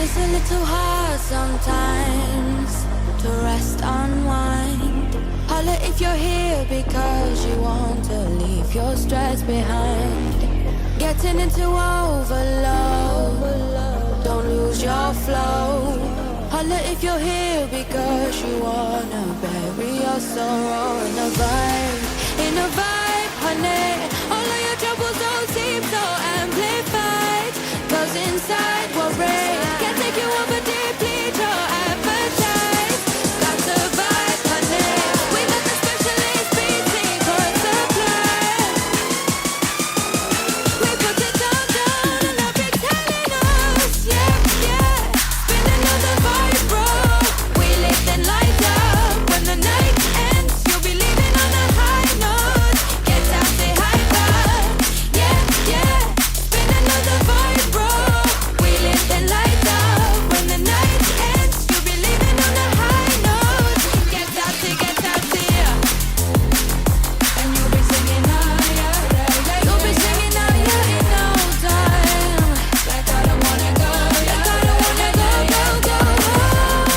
It's a little hard sometimes to rest, unwind. Holla if you're here because you want to leave your stress behind. Getting into overload, don't lose your flow. Holla if you're here because you wanna bury your sorrow in a vibe, honey. All of your troubles don't seem so amplified, 'cause inside we're brave. Can't take you over deeply, your appetite. That's a vibe, honey. We got the specialist beat secret supply. We put it down, and I'll be telling us, yeah, yeah. Spin another vibe, bro. We lift and light up. When the night ends, you'll be leaving on a high note. Get out, say hi, vibe. Yeah, yeah. Spin another vibe, bro. We lift and light up. When the night ends, you'll be leaving on a high note. Get out, yeah. And you'll be singing, oh yeah, yeah. You'll be singing, oh yeah, in no time. Like I don't wanna go, like I don't wanna go, go home.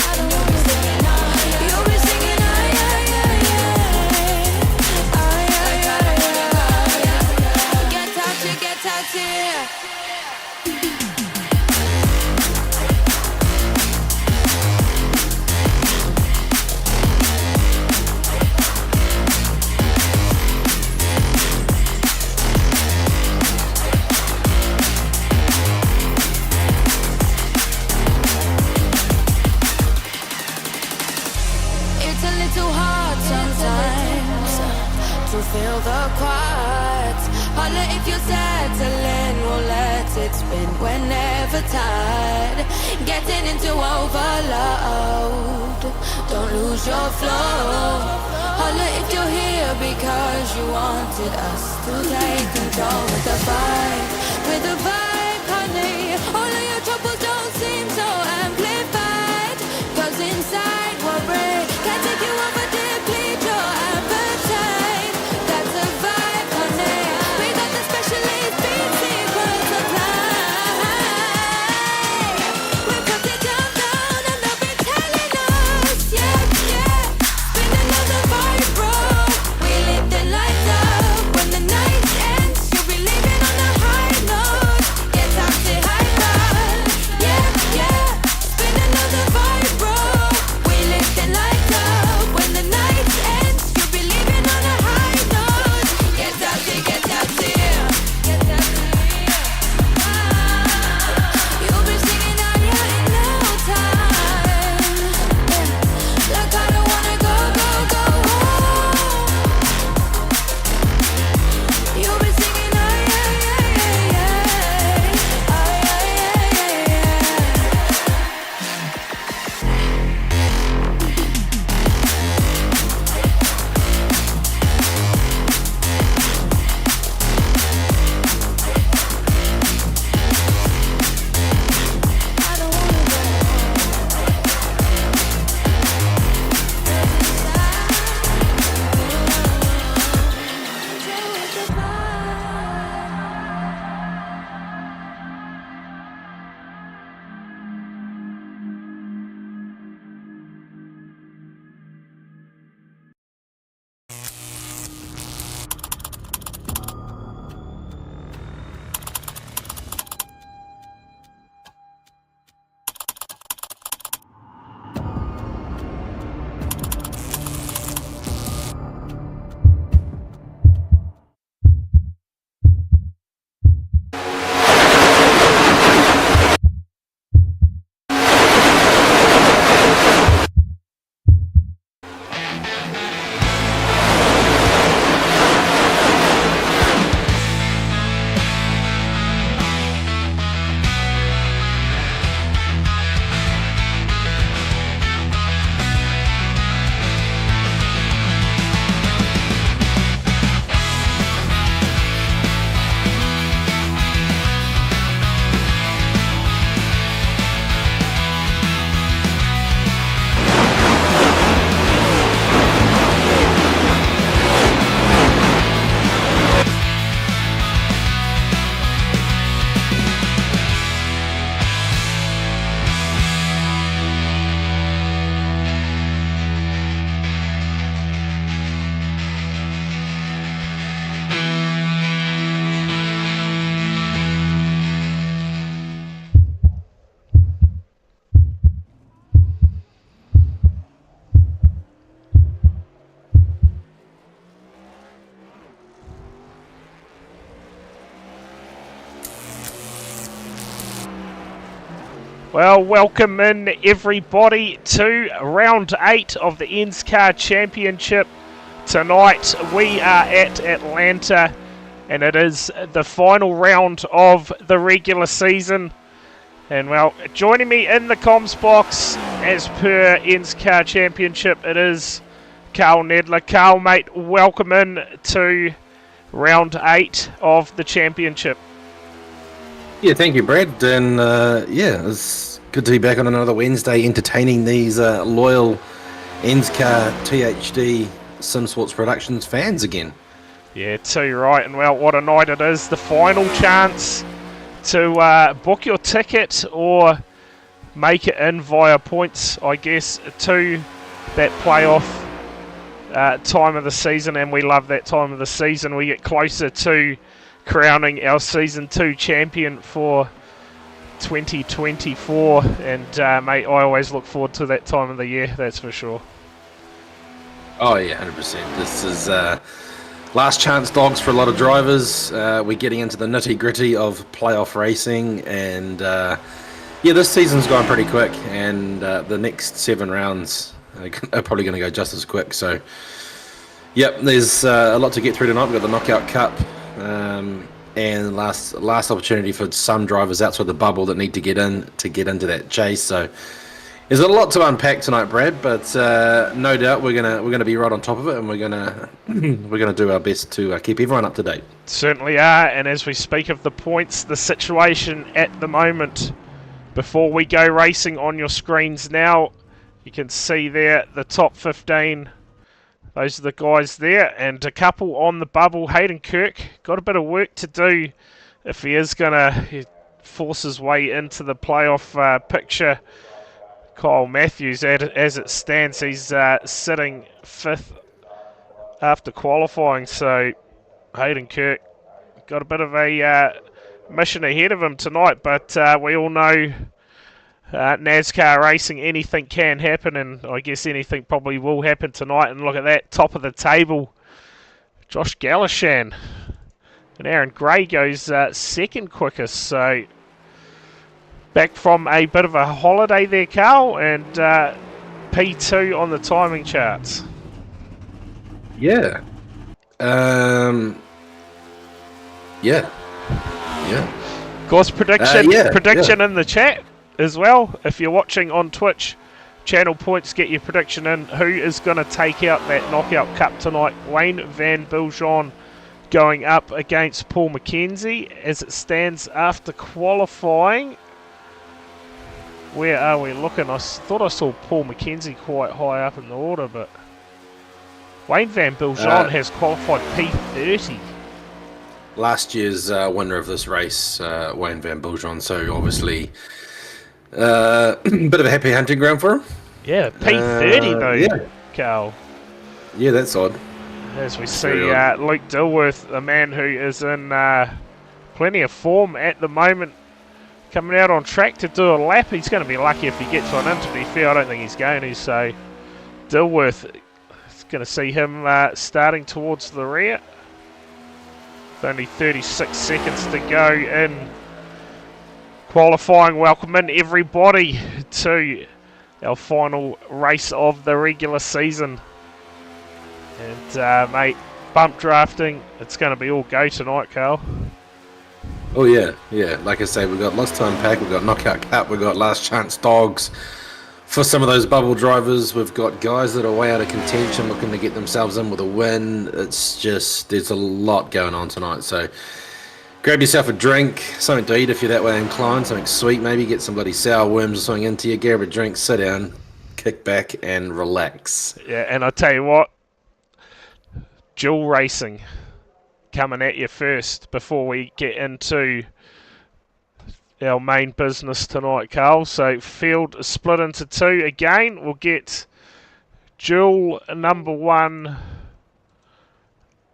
And you'll be singing, oh yeah. You'll be singing, oh yeah, yeah, yeah. Oh yeah, yeah, yeah. Get out, yeah. It's a little hard sometimes to feel the quiet. Holla if you're settling, we'll let it spin whenever tired. Getting into overload, don't lose your flow. Holla if you're here because you wanted us to take control with the vibe, honey. All of your troubles don't seem so amplified, 'cause inside we're brave. Can't take you over deeply, your appetite. That's a vibe, honey. We got the specialist beat secret supply. We put it down, and they'll be telling us, yeah, yeah. Spin another vibe, bro. We lit the lights up. When the night ends, you'll be leaving on a high note. Get out, say hi, bye. Well, welcome in everybody to round 8 of the ENSCAR Championship. Tonight we are at Atlanta and it is the final round of the regular season. And well, joining me in the comms box as per ENSCAR Championship, it is Carl Nedler. Carl, mate, welcome in to round 8 of the championship. Yeah, thank you, Brad. And it's good to be back on another Wednesday entertaining these loyal ENSCAR THD Sim Sports Productions fans again. Yeah, too right. And well, what a night it is. The final chance to book your ticket or make it in via points, I guess, to that playoff time of the season. And we love that time of the season. We get closer to crowning our Season 2 champion for 2024, and mate, I always look forward to that time of the year, that's for sure. Oh yeah, 100%. This is last chance dogs for a lot of drivers. We're getting into the nitty gritty of playoff racing, and this season's gone pretty quick, and the next 7 rounds are probably going to go just as quick. So yep, there's a lot to get through tonight. We've got the Knockout Cup, and last opportunity for some drivers outside the bubble that need to get into that chase. So there's a lot to unpack tonight, Brad. But no doubt we're gonna be right on top of it, and we're gonna do our best to keep everyone up to date. Certainly are. And as we speak of the points, the situation at the moment, before we go racing on your screens now, you can see there the top 15. Those are the guys there, and a couple on the bubble. Hayden Kirk got a bit of work to do if he is going to force his way into the playoff picture. Kyle Matthews, as it stands, he's sitting 5th after qualifying, so Hayden Kirk got a bit of a mission ahead of him tonight, but we all know NASCAR racing, anything can happen, and I guess anything probably will happen tonight. And look at that, top of the table, Josh Galashan. And Aaron Gray goes second quickest, so back from a bit of a holiday there, Carl, and P2 on the timing charts. Yeah. Of course, prediction in the chat as well. If you're watching on Twitch, channel points, get your prediction in. Who is going to take out that Knockout Cup tonight? Wayne Van Biljon going up against Paul McKenzie as it stands after qualifying. Where are we looking? I thought I saw Paul McKenzie quite high up in the order, but Wayne Van Biljon has qualified P30. Last year's winner of this race, Wayne Van Biljon, so obviously bit of a happy hunting ground for him. Yeah, P30 though, Carl. Yeah, that's odd. As we see Luke Dilworth, a man who is in plenty of form at the moment, coming out on track to do a lap. He's going to be lucky if he gets one in, to be fair. I don't think he's going to, so Dilworth is going to see him starting towards the rear. With only 36 seconds to go in qualifying. Welcome in everybody to our final race of the regular season. And mate, bump drafting, it's going to be all go tonight, Carl. Oh yeah. Like I say, we've got lots to unpack. We've got Knockout Cup, we've got last chance dogs for some of those bubble drivers. We've got guys that are way out of contention looking to get themselves in with a win. It's just, there's a lot going on tonight. So grab yourself a drink, something to eat if you're that way inclined, something sweet, maybe get some bloody sour worms or something into you, grab a drink, sit down, kick back and relax. Yeah, and I tell you what, dual racing coming at you first before we get into our main business tonight, Carl. So field is split into 2 again. We'll get dual number 1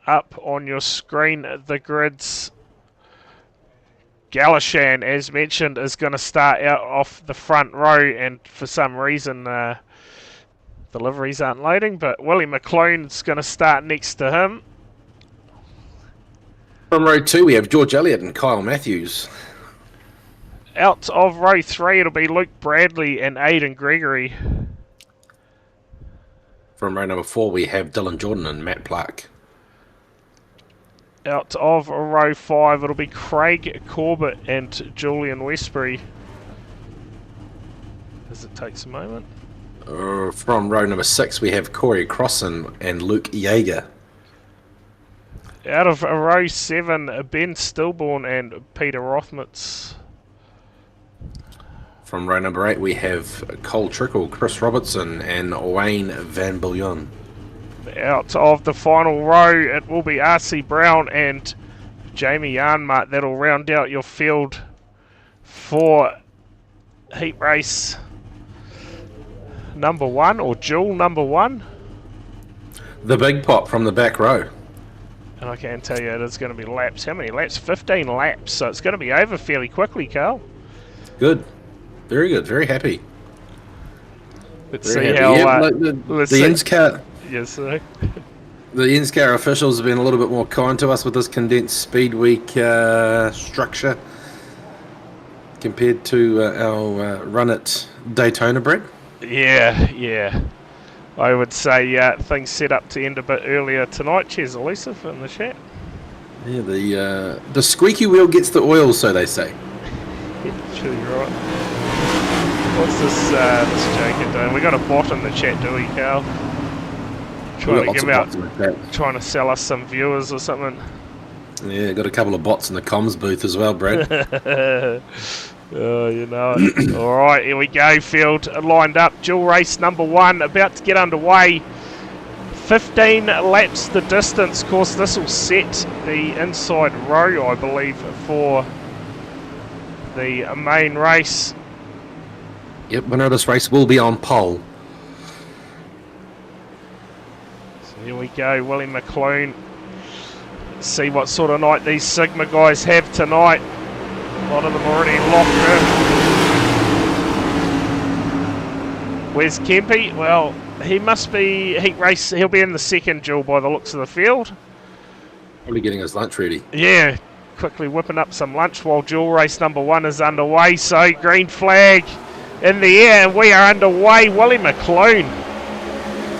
up on your screen. The grids. Galashan, as mentioned, is going to start out off the front row, and for some reason the liveries aren't loading, but Willie McClune's going to start next to him. From row 2 we have George Elliott and Kyle Matthews. Out of row 3, it'll be Luke Bradley and Aidan Gregory. From row number 4, we have Dylan Jordan and Matt Clark. Out of row 5, it'll be Craig Corbett and Julian Westbury. As it takes a moment. From row number 6, we have Corey Crossan and Luke Yeager. Out of row 7, Ben Stillborn and Peter Rothmitz. From row number 8, we have Cole Trickle, Chris Robertson, and Wayne Van Bullion. Out of the final row, it will be R.C. Brown and Jamie Yarnmart. That'll round out your field for heat race number 1, or duel number 1. The big pop from the back row. And I can tell you it is going to be laps. How many laps? 15 laps. So it's going to be over fairly quickly, Carl. Good. Very good. Very happy. Let's Very see happy. how... Yep, the ENSCAR... Yes, sir. The ENSCAR officials have been a little bit more kind to us with this condensed speed week structure compared to our run at Daytona, Brett. Yeah. I would say things set up to end a bit earlier tonight. Cheers, Elusive, in the chat. Yeah, the squeaky wheel gets the oil, so they say. Yeah, sure, you're right. What's this Joker doing? We got a bot in the chat, do we, Carl? Trying to sell us some viewers or something. Yeah, got a couple of bots in the comms booth as well, Brad. Oh, you know it. Alright, here we go. Field lined up. Dual race number 1 about to get underway. 15 laps the distance. Of course, this will set the inside row, I believe, for the main race. Yep, winner of this race will be on pole. Here we go, Willie McClune. Let's see what sort of night these Sigma guys have tonight. A lot of them already locked in. Where's Kempy? Well, he must be heat race. He'll be in the second duel by the looks of the field. Probably getting his lunch ready. Yeah, quickly whipping up some lunch while duel race number 1 is underway. So green flag in the air and we are underway. Willie McClune.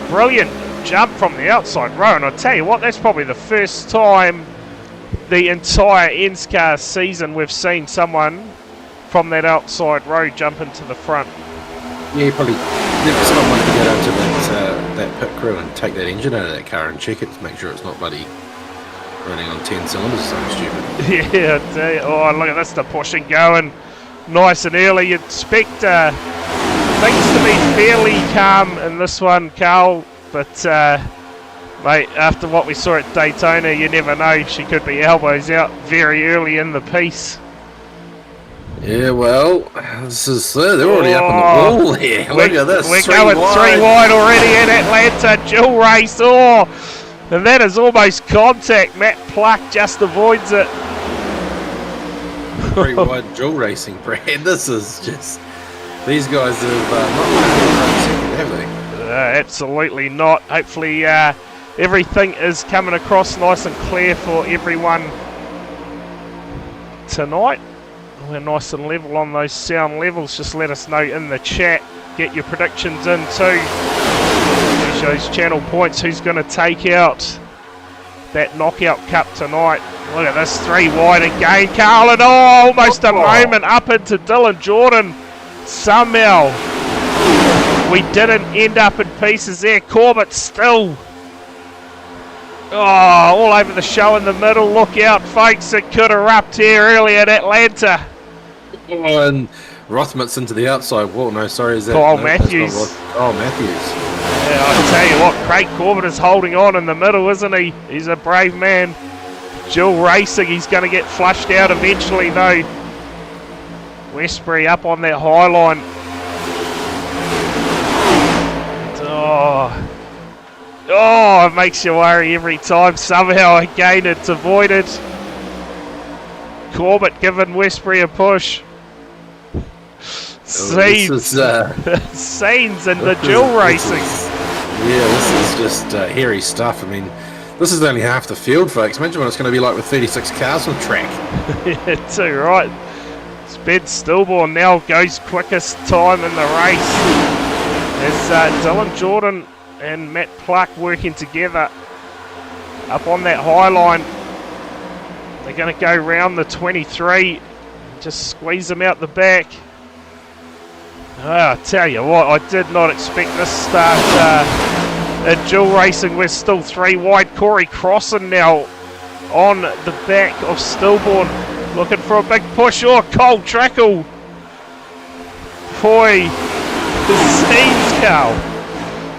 Brilliant jump from the outside row, and I tell you what, that's probably the first time the entire ENSCAR season we've seen someone from that outside row jump into the front. Yeah, probably never someone to get onto that pit crew and take that engine out of that car and check it to make sure it's not bloody running on 10 cylinders or something stupid. Yeah, I tell you. Oh, look at this, the pushing going nice and early. You'd expect things to be fairly calm in this one, Carl. But, mate, after what we saw at Daytona, you never know. She could be elbows out very early in the piece. Yeah, well, this is they're already up on the wall here. Look at this. We're going 3 wide already in Atlanta. Dual race. Oh, and that is almost contact. Matt Pluck just avoids it. 3 wide dual racing, Brad. This is just... These guys have not won second, have they? Absolutely not. Hopefully everything is coming across nice and clear for everyone tonight. We're nice and level on those sound levels. Just let us know in the chat. Get your predictions in too. It shows channel points who's going to take out that knockout cup tonight. Look at this, 3 wide again. Carlin, oh, almost a moment up into Dylan Jordan. Somehow we didn't end up in pieces there. Corbett still. Oh, all over the show in the middle. Look out, folks. It could erupt here early at Atlanta. Oh, and Rothmitz into the outside wall. No, sorry, is that... Kyle no, Matthews. Oh, Matthews. Yeah, I tell you what, Craig Corbett is holding on in the middle, isn't he? He's a brave man. Dual racing. He's going to get flushed out eventually, though. Westbury up on that high line. Oh, it makes you worry every time. Somehow, again, it's avoided. Corbett giving Westbury a push. Scenes. Scenes in the dual racing. This is just hairy stuff. I mean, this is only half the field, folks. Imagine what it's going to be like with 36 cars on track. Yeah, too right. It's Ben Stillborn now goes quickest time in the race. As Dylan Jordan and Matt Pluck working together up on that high line. They're going to go round the 23, just squeeze them out the back. I tell you what, I did not expect this start at dual racing. We're still 3 wide. Corey Crossan now on the back of Stillborn, looking for a big push. Oh, Cole Trackle. Boy, the scenes, Carl.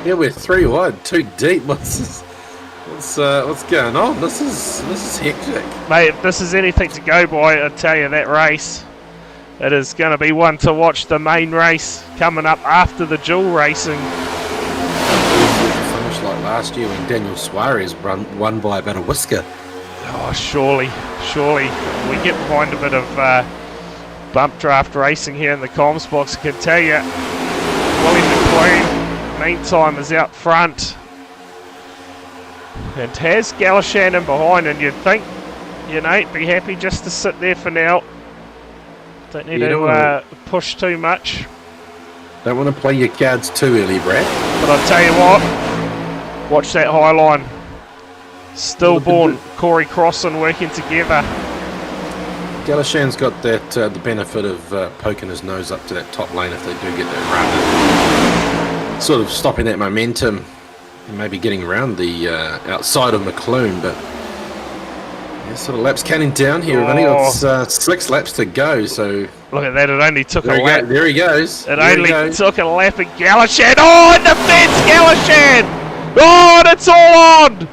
Yeah, we're 3 wide, 2 deep. What's going on? This is hectic. Mate, if this is anything to go by, I tell you, that race, it is going to be one to watch. The main race coming up after the dual racing. Finish like last year when Daniel Suarez won by about a whisker. Oh, surely we get behind a bit of bump draft racing here in the comms box. I can tell you, Willie McLean, meantime, is out front and has Galashan in behind, and you'd think, you know, be happy just to sit there for now. Don't need to push too much. Don't want to play your cards too early, Brad. But I'll tell you what, watch that high line. Stillborn, Corey Crossan working together. Galashan's got that the benefit of poking his nose up to that top lane if they do get that run. Sort of stopping that momentum and maybe getting around the outside of McLoone, but yeah, sort of laps counting down here. We've only got 6 laps to go, so... Look at that, it only took a lap. There he goes. It only took a lap of Galashan. Oh, and the fence, Galashan! Oh, and it's all on!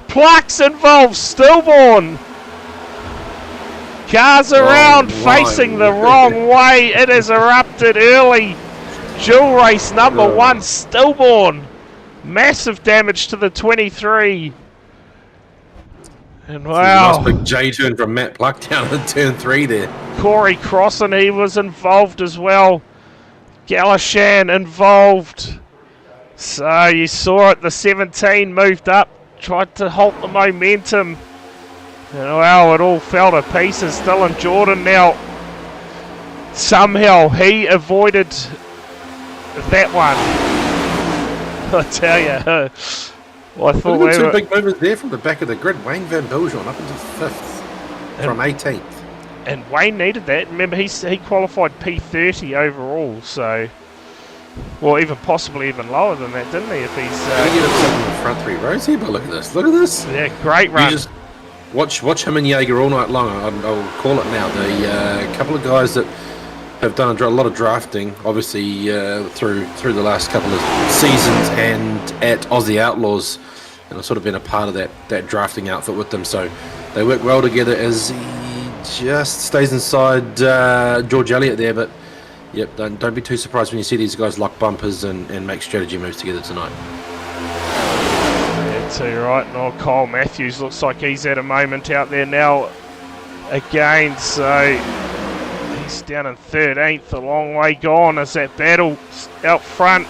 Pluck's involved, Stillborn. Cars around facing the wrong way. It has erupted early. Dual race number 1, Stillborn. Massive damage to the 23. And wow. Nice big J-turn from Matt Pluck down in turn 3 there. Corey Crossan, he was involved as well. Galashan involved. So you saw it, the 17 moved up, tried to halt the momentum. And wow, it all fell to pieces. Dylan Jordan now, somehow he avoided that one. I tell you, I thought we were 2 big movers there from the back of the grid. Wayne Van Biljon up into 5th from 18th. And Wayne needed that. Remember, he qualified P30 overall, so... Well, even possibly even lower than that, didn't he? If he's... He get himself in the front 3 rows here, but look at this. Look at this. Yeah, great run. You just watch him and Jaeger all night long. I'll call it now. The couple of guys that have done a lot of drafting, obviously through the last couple of seasons and at Aussie Outlaws, and I've sort of been a part of that drafting outfit with them. So they work well together as he just stays inside George Elliott there. But yep, don't be too surprised when you see these guys lock bumpers and make strategy moves together tonight. Yeah, too right. No, Kyle Matthews looks like he's at a moment out there now again. So he's down in 13th, a long way gone as that battle out front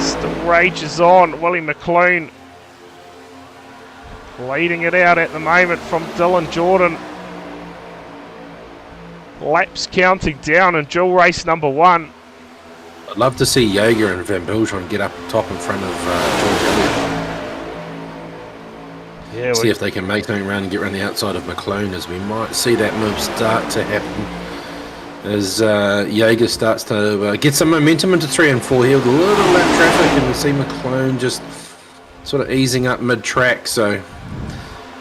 still rages on. Willie McLean leading it out at the moment from Dylan Jordan. Laps counting down in dual race number 1. I'd love to see Jaeger and Van Biljon get up top in front of George Elliott. Yeah, see if they can make something around and get around the outside of McLoone, as we might see that move start to happen as Jaeger starts to get some momentum into 3 and 4 here with a little lap traffic, and we see McLoone just sort of easing up mid-track. So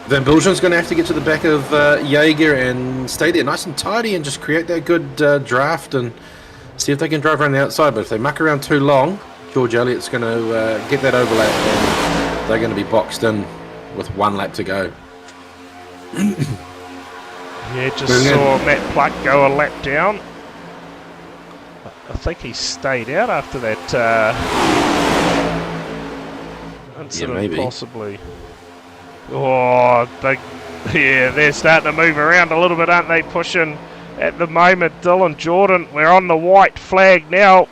Van Biljon's going to have to get to the back of Jaeger and stay there nice and tidy and just create that good draft and see if they can drive around the outside. But if they muck around too long, George Elliott's going to get that overlap and they're going to be boxed in with 1 lap to go. Yeah, just saw Matt Pluck go a lap down. I think he stayed out after that incident, yeah, maybe. Possibly. Oh, yeah, they're starting to move around a little bit, aren't they? Pushing at the moment. Dylan Jordan, we're on the white flag now.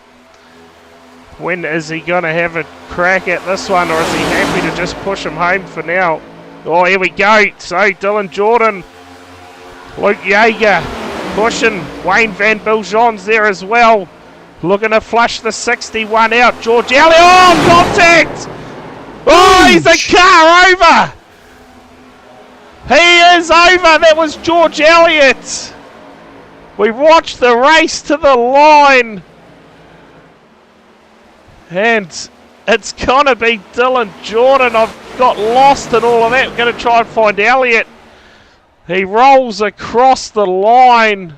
When is he going to have a crack at this one, or is he happy to just push him home for now? Oh, here we go. So Dylan Jordan, Luke Jaeger pushing. Wayne Van Biljon's there as well. Looking to flush the 61 out. George Elliott. Oh, contact! Oh, he's a car over! He is over. That was George Elliott. We watched the race to the line. And it's going to be Dylan Jordan. I've got lost in all of that. We're going to try and find Elliott. He rolls across the line.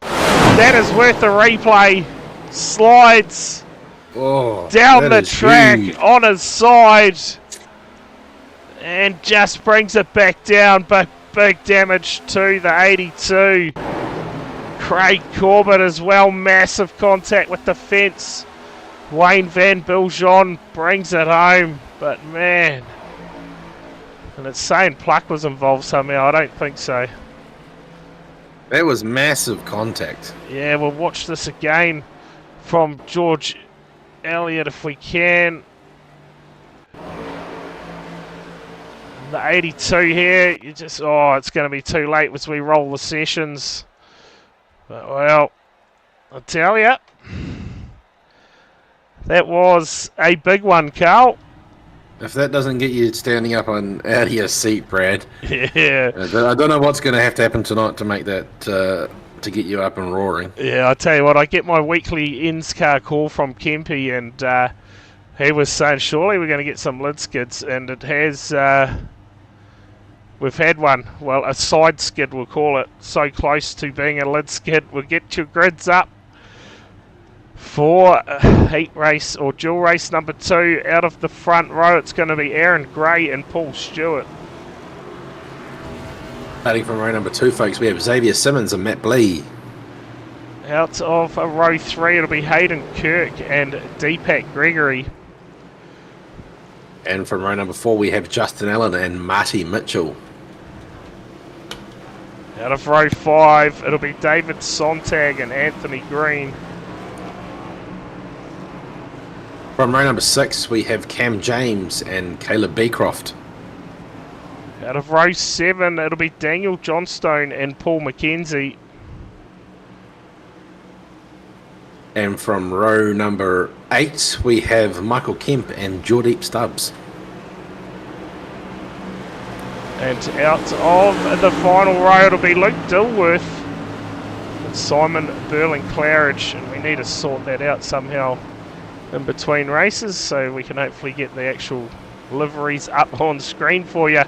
That is worth a replay. Slides down the track on his side. And just brings it back down. But big damage to the 82. Craig Corbett as well. Massive contact with the fence. Wayne Van Biljon brings it home. But man. And it's saying Pluck was involved somehow. I don't think so. That was massive contact. Yeah, we'll watch this again from George Elliott if we can. The 82 here, you just, it's going to be too late as we roll the sessions. But, well, I'll tell you, that was a big one, Carl. If that doesn't get you standing up and out of your seat, Brad. Yeah. I don't know what's going to have to happen tonight to make that, to get you up and roaring. Yeah, I tell you what, I get my weekly ENSCAR call from Kempy, and he was saying, surely we're going to get some lid skids, and it has, we've had one. Well, a side skid, we'll call it. So close to being a lid skid. We'll get your grids up for heat race or dual race number 2. Out of the front row, it's going to be Aaron Gray and Paul Stewart. Starting from row number 2, folks, we have Xavier Simmons and Matt Blee. Out of row 3, it'll be Hayden Kirk and Deepak Gregory. And from row number 4, we have Justin Allen and Marty Mitchell. Out of row 5, it'll be David Sontag and Anthony Green. From row number 6, we have Cam James and Caleb Beecroft. Out of row 7, it'll be Daniel Johnstone and Paul McKenzie. And from row number 8, we have Michael Kemp and Jordeep Stubbs. And out of the final row, it'll be Luke Dilworth and Simon Burling-Claridge. And we need to sort that out somehow in between races, so we can hopefully get the actual liveries up on screen for you.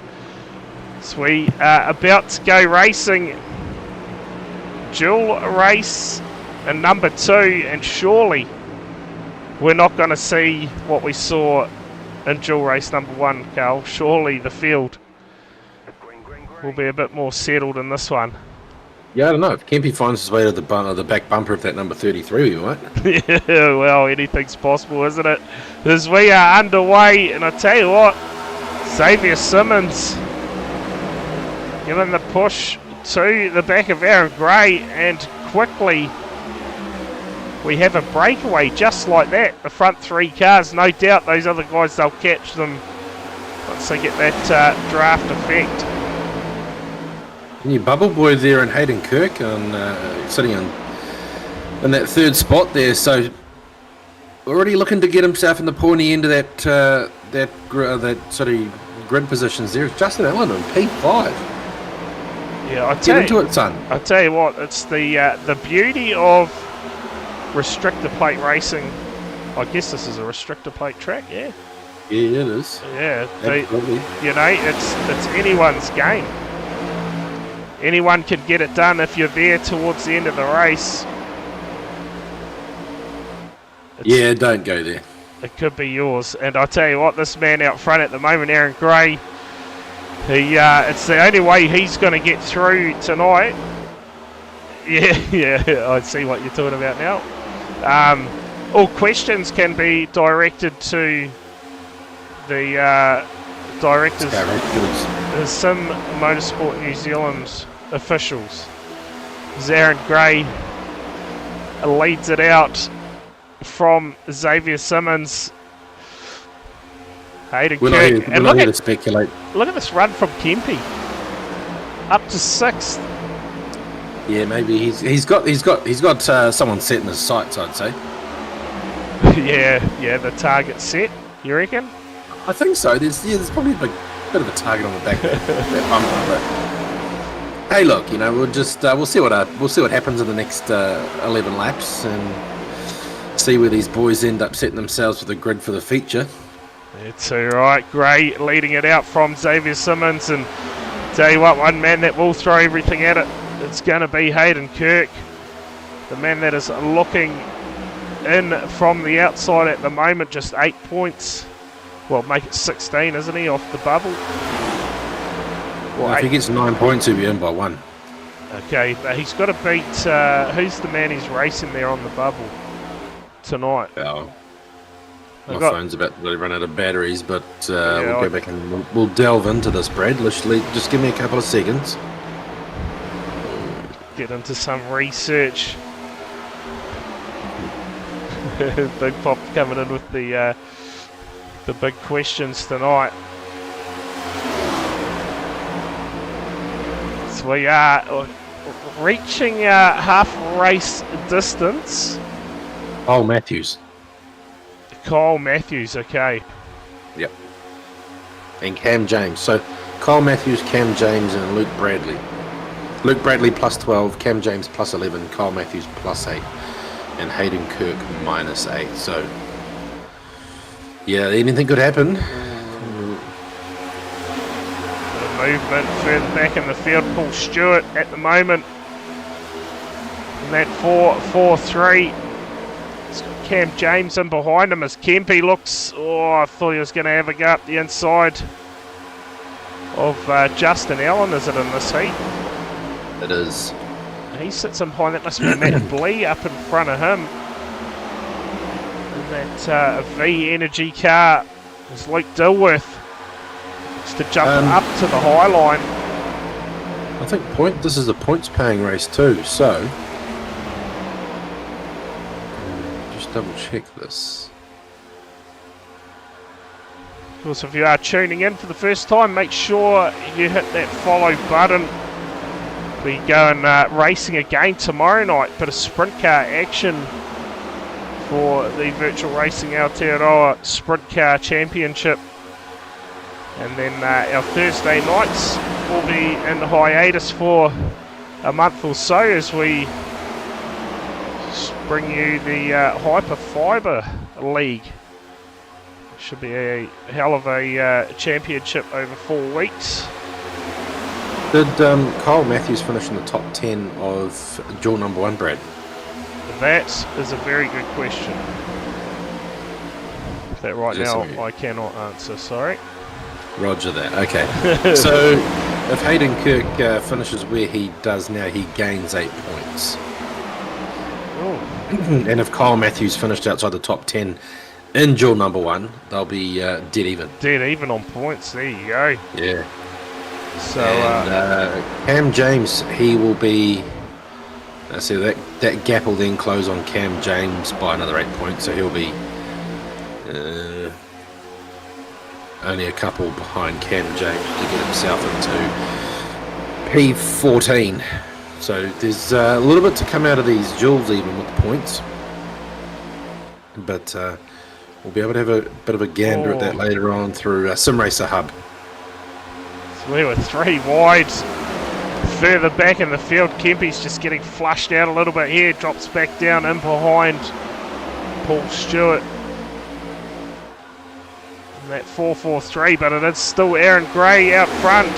So we are about to go racing dual race and number 2, and surely we're not going to see what we saw in dual race number 1, Carl. Surely the field will be a bit more settled in this one. Yeah, I don't know. If Kempy finds his way to the back bumper of that number 33, we might. Yeah, well, anything's possible, isn't it? As we are underway, and I tell you what, Xavier Simmons giving the push to the back of Aaron Gray, and quickly we have a breakaway just like that. The front 3 cars, no doubt those other guys, they'll catch them once they get that draft effect. New bubble boy there and Hayden Kirk sitting in that 3rd spot there, so already looking to get himself in the pointy end of that sort of grid positions there. Justin Allen on P5. Yeah, Get into it, son. I tell you what, it's the beauty of restrictor plate racing. I guess this is a restrictor plate track, yeah. Yeah, it is. Yeah, absolutely. It's anyone's game. Anyone can get it done if you're there towards the end of the race. Yeah, don't go there. It could be yours. And I tell you what, this man out front at the moment, Aaron Gray, it's the only way he's going to get through tonight. Yeah, I see what you're talking about now. All questions can be directed to the directors, the Sim Motorsport New Zealand officials. Aaron Gray leads it out from Xavier Simmons. Hayden Kirk. And look at this run from Kempy. Up to 6th. Yeah, maybe he's got someone set in his sights, I'd say. yeah, the target set. You reckon? I think so. There's probably a bit of a target on the back of that bumper. But hey, look, we'll see what happens in the next 11 laps and see where these boys end up setting themselves with a grid for the feature. That's all right. Gray leading it out from Xavier Simmons, and tell you what, one man that will throw everything at it, it's going to be Hayden Kirk, the man that is looking in from the outside at the moment, just 8 points. Well, make it 16, isn't he, off the bubble? Well, if he gets 9 points, he'll be in by 1. Okay, but he's got to beat... who's the man he's racing there on the bubble tonight? Oh, my phone's about to run out of batteries, but we'll go back and we'll delve into this, Brad. Just give me a couple of seconds. Get into some research. Big Pop coming in with the big questions tonight. So we are reaching half race distance. Oh, Matthews. Kyle Matthews, okay. Yep. And Cam James. So Kyle Matthews, Cam James, and Luke Bradley. Luke Bradley plus 12, Cam James plus 11, Kyle Matthews plus 8, and Hayden Kirk minus 8. So, yeah, anything could happen. Movement further back in the field. Paul Stewart at the moment. And that 4-4-3. It's got Cam James in behind him as Kempy looks. Oh, I thought he was going to have a go up the inside of Justin Allen. Is it in this heat? It is. He sits in behind. That must be Matt Blee up in front of him. And that V Energy car is Luke Dilworth. To jump up to the high line. I think this is a points paying race too, so just double check this. Of course, if you are tuning in for the first time, make sure you hit that follow button. We go and racing again tomorrow night, bit of sprint car action for the Virtual Racing Aotearoa Sprint Car Championship. And then our Thursday nights will be in hiatus for a month or so as we bring you the Hyperfiber League. Should be a hell of a championship over 4 weeks. Did Kyle Matthews finish in the top 10 of dual number 1, Brad? That is a very good question. That right Yes, now sir. I cannot answer, sorry. Roger that. Okay. So if Hayden Kirk finishes where he does now, he gains 8 points. Oh. And if Kyle Matthews finished outside the top 10 in dual number 1, they'll be dead even. Dead even on points, there you go. Yeah. So And Cam James, he will be. So that gap will then close on Cam James by another 8 points. So he'll be only a couple behind Cam James to get himself into P14. So there's a little bit to come out of these duels even with the points. But we'll be able to have a bit of a gander at that later on through SimRacer Hub. So we were 3 wide. Further back in the field, Kempy's just getting flushed out a little bit here. Drops back down in behind Paul Stewart. That 4-4-3, but it is still Aaron Gray out front.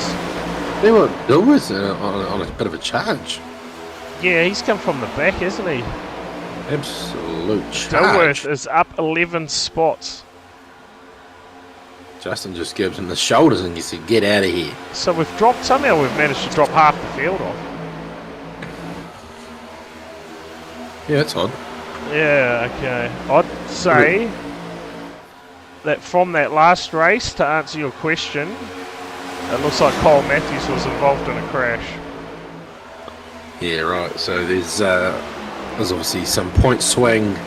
They were Dilworth on a bit of a charge. Yeah, he's come from the back, hasn't he? Absolute charge. Dilworth is up 11 spots. Justin just gives him the shoulders and you said, get out of here. So somehow we've managed to drop half the field off. Yeah, that's odd. Yeah, okay. I'd say that from that last race, to answer your question, it looks like Kyle Matthews was involved in a crash. Yeah, right. So there's obviously some point swing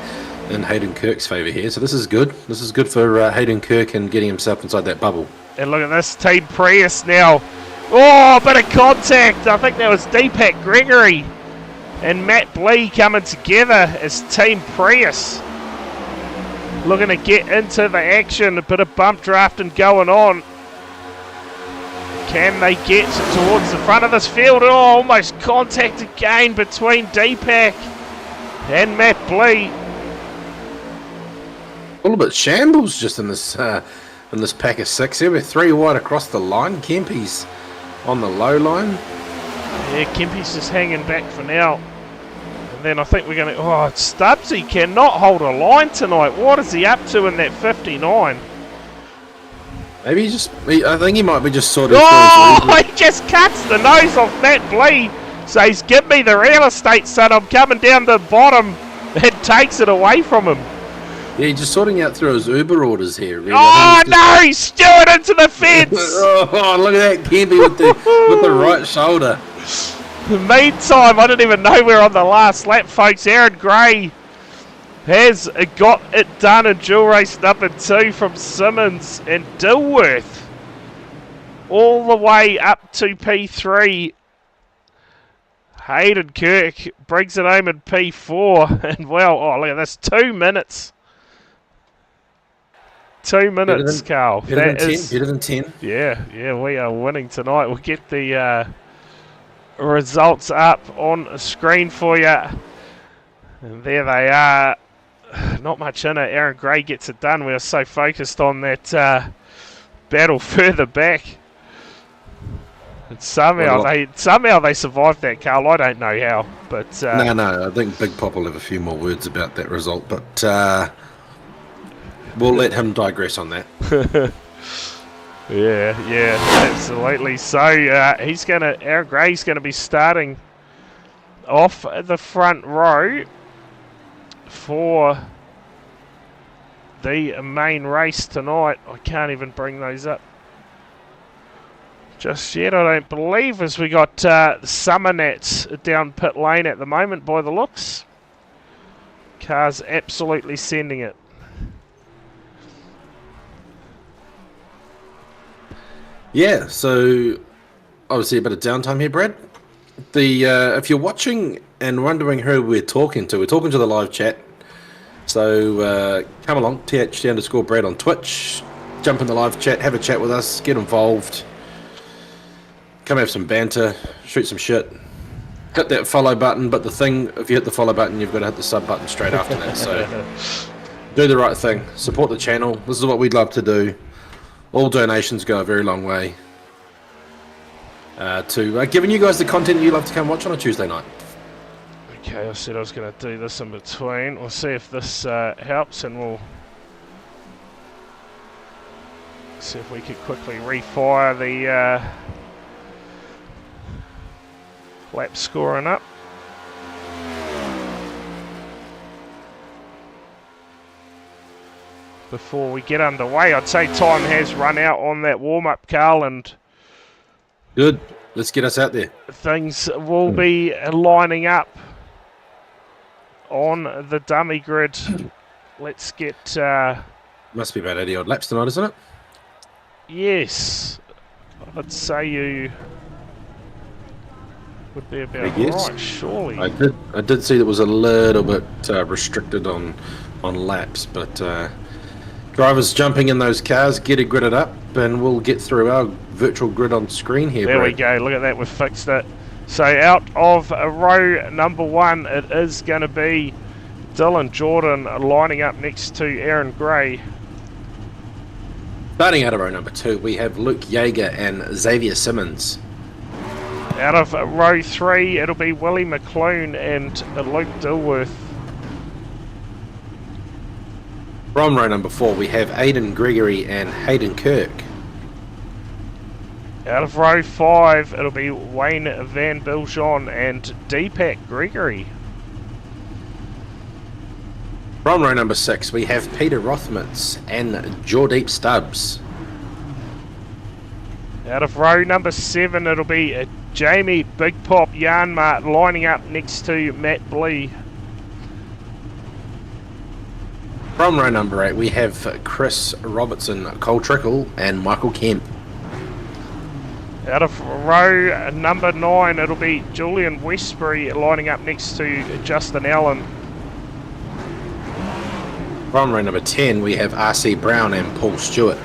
in Hayden Kirk's favour here. So this is good. This is good for Hayden Kirk and getting himself inside that bubble. And look at this, Team Prius now. Oh, a bit of contact. I think that was Deepak Gregory and Matt Blee coming together as Team Prius. Looking to get into the action, a bit of bump drafting going on. Can they get towards the front of this field? Oh, almost contact again between Deepak and Matt Blee. A little bit shambles just in this pack of 6 here. We're 3 wide across the line. Kempy's on the low line. Yeah, Kempy's just hanging back for now. And then I think we're going to... Oh, Stubbsy cannot hold a line tonight. What is he up to in that 59? Maybe I think he might be just sort of... Oh, he just cuts the nose off Matt Blee. Says, give me the real estate, son. I'm coming down the bottom. And takes it away from him. Yeah, he's just sorting out through his Uber orders here. Really. Oh, no, he's stewing into the fence. Oh, look at that Kempy with the right shoulder. Meantime, I didn't even know we were on the last lap, folks. Aaron Gray has got it done in dual race number 2 from Simmons and Dilworth. All the way up to P3. Hayden Kirk brings it home in P4. And well, oh, look at this, 2 minutes. 2 minutes, Carl. Better than 10. Yeah, we are winning tonight. We'll get the results up on a screen for you. And there they are. Not much in it. Aaron Gray gets it done. We are so focused on that battle further back. And somehow they survived that, Carl. I don't know how, but no. I think Big Pop will have a few more words about that result, but we'll let him digress on that. Yeah, absolutely. So Aaron Gray's gonna be starting off the front row for the main race tonight. I can't even bring those up just yet, I don't believe, as we got Summernats down pit lane at the moment by the looks. Car's absolutely sending it. Yeah, so obviously a bit of downtime here, Brad. If you're watching and wondering who we're talking to the live chat. So come along, THT_Brad on Twitch, jump in the live chat, have a chat with us, get involved, come have some banter, shoot some shit, hit that follow button. But the thing, if you hit the follow button, you've got to hit the sub button straight after that. So do the right thing, support the channel. This is what we'd love to do. All donations go a very long way to giving you guys the content you love to come watch on a Tuesday night. Okay, I said I was going to do this in between. We'll see if this helps, and we'll see if we could quickly refire the lap scoring up. Before we get underway, I'd say time has run out on that warm-up, Carl, and good. Let's get us out there. Things will be lining up on the dummy grid. Let's get... Must be about 80 odd laps tonight, isn't it? Yes. I'd say you would be about right, surely. I did see that was a little bit restricted on laps, but drivers jumping in those cars, get it gridded up, and we'll get through our virtual grid on screen here. There we go. Look at that. We've fixed it. So out of row number 1, it is going to be Dylan Jordan lining up next to Aaron Gray. Starting out of row number 2, we have Luke Yeager and Xavier Simmons. Out of row 3, it'll be Willie McClune and Luke Dilworth. From row number 4, we have Aidan Gregory and Hayden Kirk. Out of row 5, it'll be Wayne Van Biljon and Deepak Gregory. From row number 6, we have Peter Rothmans and Jordeep Stubbs. Out of row number 7, it'll be Jamie Big Pop Yarnmart lining up next to Matt Blee. From row number 8, we have Chris Robertson, Cole Trickle, and Michael Kemp. Out of row number 9, it'll be Julian Westbury lining up next to Justin Allen. From row number 10, we have RC Brown and Paul Stewart.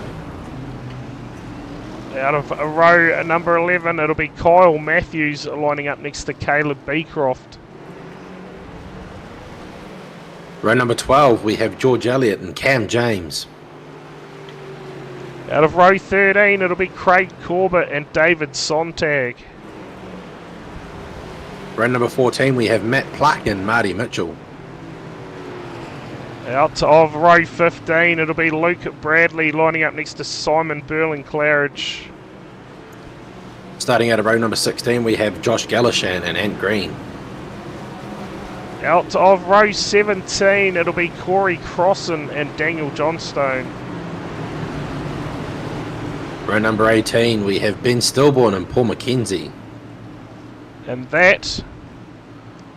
Out of row number 11, it'll be Kyle Matthews lining up next to Caleb Beecroft. Row number 12, we have George Elliott and Cam James. Out of row 13, it'll be Craig Corbett and David Sontag. Row number 14, we have Matt Pluck and Marty Mitchell. Out of row 15, it'll be Luke Bradley lining up next to Simon Burling-Claridge. Starting out of row number 16, we have Josh Galashan and Ant Green. Out of row 17, it'll be Corey Crossan and Daniel Johnstone. Row number 18, we have Ben Stillborn and Paul McKenzie. And that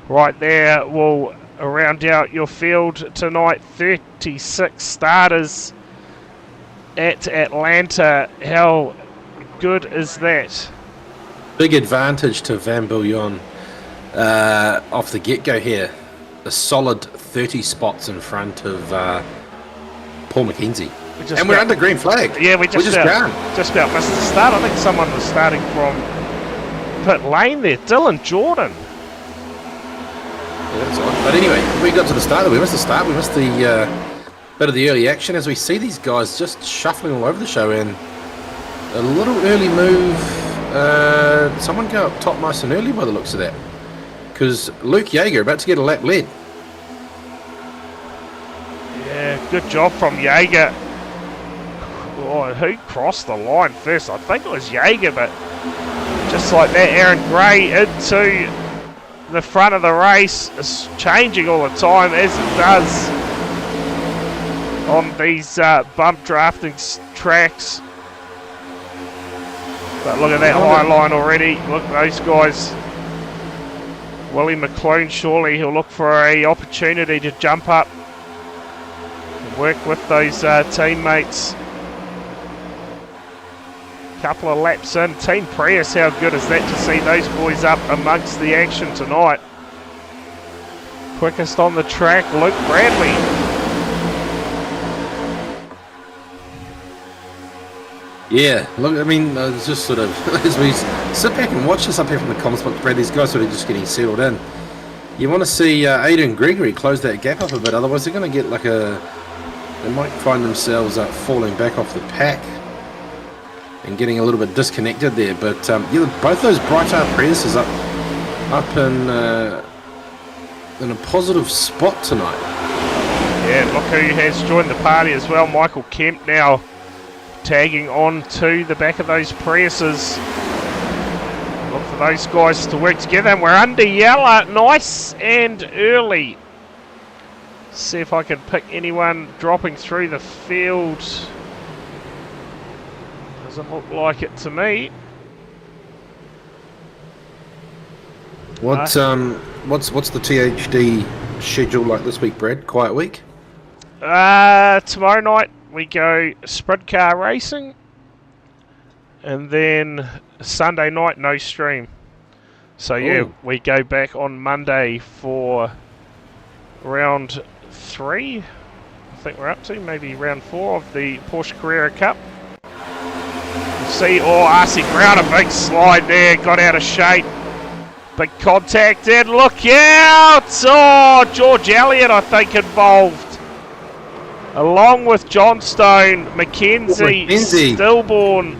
right there will round out your field tonight. 36 starters at Atlanta. How good is that? Big advantage to Van Bouillon off the get-go here. A solid 30 spots in front of Paul McKenzie. And we're under green flag. Yeah, we just about missed the start. I think someone was starting from pit lane there. Dylan Jordan. Yeah, that's odd. But anyway, we got to the start. We missed the start. We missed the bit of the early action as we see these guys just shuffling all over the show. And a little early move. Someone go up top nice and early by the looks of that. Because Luke Yeager about to get a lap lead. Yeah, good job from Yeager. Oh, who crossed the line first? I think it was Yeager, but just like that, Aaron Gray into the front of the race. It's changing all the time, as it does on these bump drafting tracks. But look at that high line already. Look at those guys. Willie McClune, surely he'll look for a opportunity to jump up and work with those teammates. Couple of laps in. Team Prius, how good is that to see those boys up amongst the action tonight? Quickest on the track, Luke Bradley. Yeah, look, I mean, it's just sort of, as we sit back and watch this up here from the comments box, Brad, these guys sort of just getting settled in. You want to see Aiden Gregory close that gap up a bit, otherwise they're going to get like they might find themselves falling back off the pack and getting a little bit disconnected there. But yeah, both those Brightar Priuses up in a positive spot tonight. Yeah, look who has joined the party as well. Michael Kemp now tagging on to the back of those Priuses. Look for those guys to work together, and we're under yellow, nice and early. See if I can pick anyone dropping through the field. Doesn't look like it to me. What's the THD schedule like this week, Brad? Quiet week? Tomorrow night we go sprint car racing, and then Sunday night no stream. So yeah, we go back on Monday for round 3. I think we're up to maybe round 4 of the Porsche Carrera Cup. We'll see. RC Brown, a big slide there, got out of shape. Big contact and look out! George Elliott, I think, involved. Along with Johnstone, McKenzie, Stillborn.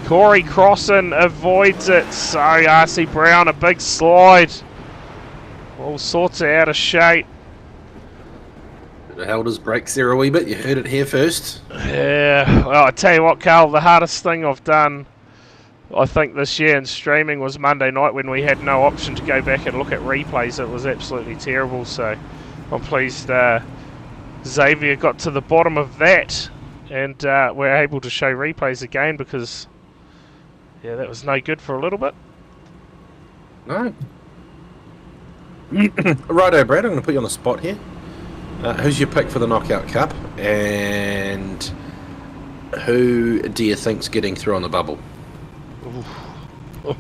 Corey Crossan avoids it. So RC Brown, a big slide. All sorts of out of shape. Held his brakes there a wee bit. You heard it here first. Yeah, well, I tell you what, Carl, the hardest thing I've done, I think, this year in streaming was Monday night when we had no option to go back and look at replays. It was absolutely terrible. So I'm pleased Xavier got to the bottom of that, and we're able to show replays again, because yeah, that was no good for a little bit. No. Righto, Brad, I'm going to put you on the spot here. Who's your pick for the Knockout Cup, and who do you think's getting through on the bubble?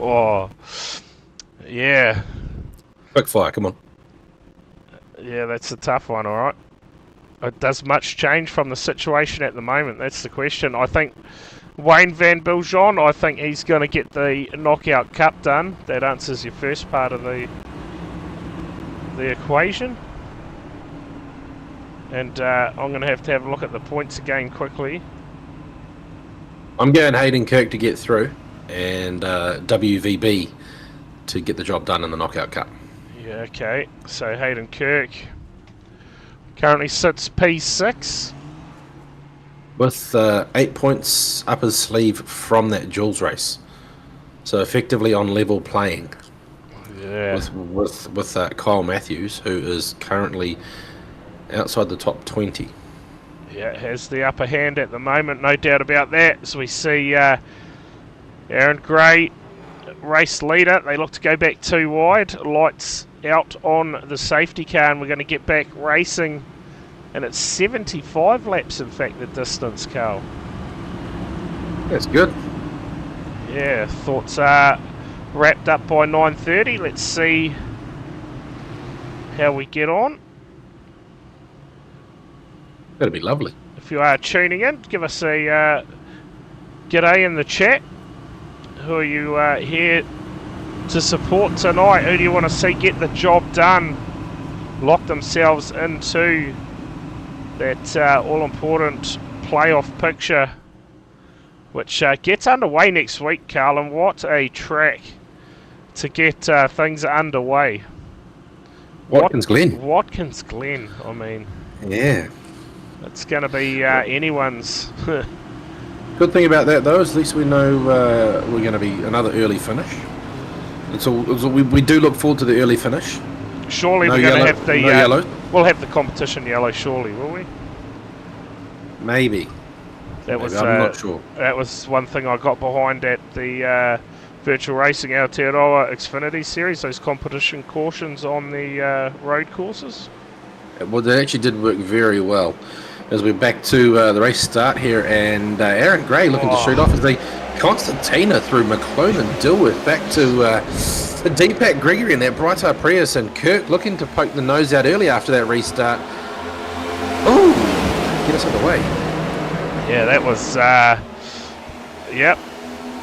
Oh, yeah. Quick fire, come on. Yeah, that's a tough one, alright. Does much change from the situation at the moment? That's the question. I think Wayne Van Biljon, I think he's going to get the Knockout Cup done. That answers your first part of the equation. And I'm going to have a look at the points again quickly. I'm going Hayden Kirk to get through, and WVB to get the job done in the Knockout Cup. Yeah, okay. So Hayden Kirk currently sits P6. With 8 points up his sleeve from that Jules race. So effectively on level playing. Yeah. With Kyle Matthews, who is currently outside the top 20. Yeah, has the upper hand at the moment, no doubt about that. So we see Aaron Gray, race leader. They look to go back too wide. Lights out on the safety car, and we're going to get back racing. And it's 75 laps, in fact, the distance, Carl. That's good. Yeah, thoughts are wrapped up by 9:30. Let's see how we get on. That'd be lovely. If you are tuning in, give us a g'day in the chat. Who are you here to support tonight? Who do you want to see get the job done? Lock themselves into that all-important playoff picture, which gets underway next week, Carl. And what a track to get things underway. Watkins Glen. Watkins Glen, I mean. Yeah. It's going to be anyone's. Good thing about that, though, is at least we know we're going to be another early finish. We do look forward to the early finish. Surely no we're going to yellow, have the no yellow. We'll have the competition yellow, surely, will we? Maybe. That was I'm not sure. That was one thing I got behind at the Virtual Racing Aotearoa Xfinity Series, those competition cautions on the road courses. Well, they actually did work very well. As we're back to the race start here, and Aaron Gray looking to shoot off as they Constantina through McClone and Dilworth back to Deepak Gregory in that Brightar Prius, and Kirk looking to poke the nose out early after that restart. Oh, get us out of the way. Yeah, that was, yep,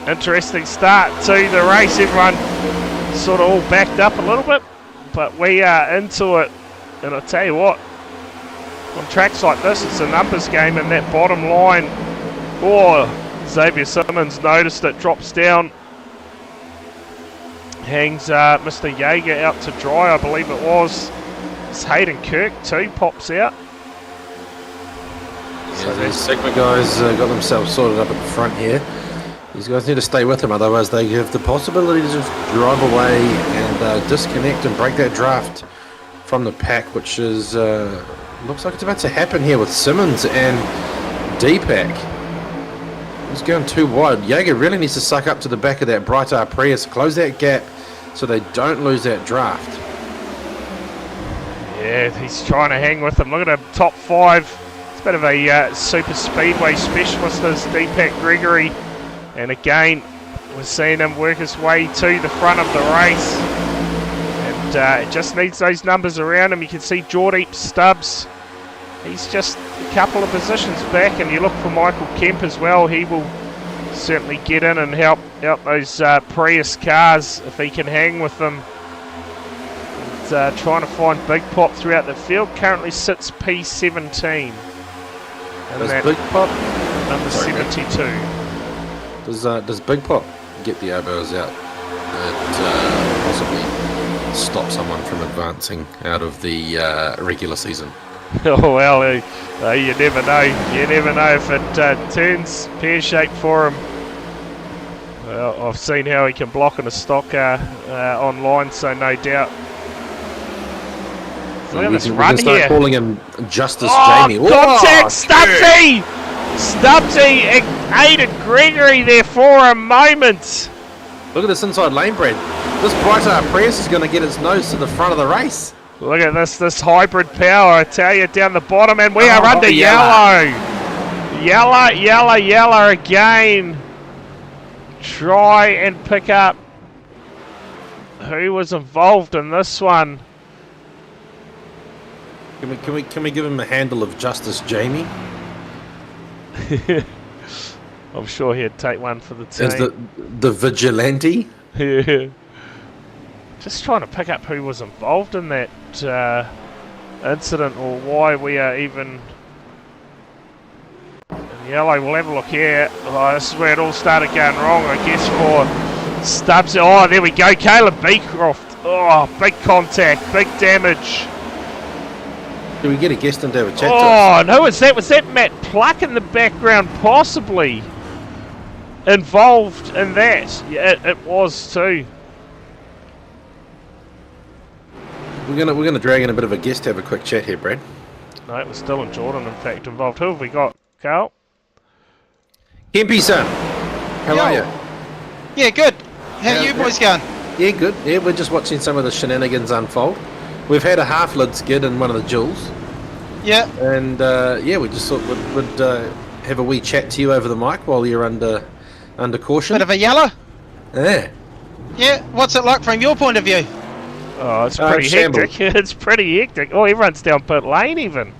interesting start to the race. Everyone sort of all backed up a little bit, but we are into it. And I'll tell you what, on tracks like this, it's a numbers game, and that bottom line, Xavier Simmons noticed it, drops down, hangs Mr. Jaeger out to dry, I believe it was. It's Hayden Kirk too, pops out. So these Sigma guys got themselves sorted up at the front here. These guys need to stay with him, otherwise they have the possibility to just drive away and disconnect and break that draft from the pack, which is looks like it's about to happen here with Simmons and Deepak. He's going too wide. Jaeger really needs to suck up to the back of that Brightar Prius, close that gap so they don't lose that draft. Yeah, he's trying to hang with them. Look at him, top 5. It's a bit of a super speedway specialist, is Deepak Gregory. And again, we're seeing him work his way to the front of the race. It just needs those numbers around him. You can see Jordeep Stubbs. He's just a couple of positions back, and you look for Michael Kemp as well. He will certainly get in and help those Prius cars if he can hang with them. And, trying to find Big Pop throughout the field. Currently sits P17. And does Big Pop number 72. Does Big Pop get the elbows out that possibly stop someone from advancing out of the regular season? Oh well, you never know. You never know if it turns pear-shaped for him. Well, I've seen how he can block in a stock car online, so no doubt. Look at this run we can start here. Calling him Justice Jamie. Contact, Stubbsy! Stubbsy aided Gregory there for a moment. Look at this inside lane, Brad. This Brightar Prius is going to get its nose to the front of the race. Look at this hybrid power, I tell you, down the bottom, and we are under yellow. Yellow again. try and pick up who was involved in this one. Can we give him a handle of Justice Jamie? I'm sure he'd take one for the team. As the vigilante? Yeah. Just trying to pick up who was involved in that incident, or why we are even in yellow. We'll have a look here. Oh, this is where it all started going wrong, I guess, for Stubbs. Oh, there we go. Caleb Beecroft. Oh, big contact, big damage. Do we get a guest in to have a chat to us? Oh, no, was that Matt Pluck in the background possibly involved in that? Yeah, it was too. We're gonna drag in a bit of a guest to have a quick chat here, Brad. No, it was still in Jordan, in fact, involved. Who have we got, Carl? Kempy son, how are you? Yeah, good. How are you boys going? Yeah, good. Yeah, we're just watching some of the shenanigans unfold. We've had a half-lid skid in one of the jewels. Yeah. And yeah, we just thought we'd have a wee chat to you over the mic while you're under caution. Bit of a yellow? Yeah. Yeah. What's it like from your point of view? Oh, it's pretty hectic. It's pretty hectic. Oh, everyone's down pit lane even.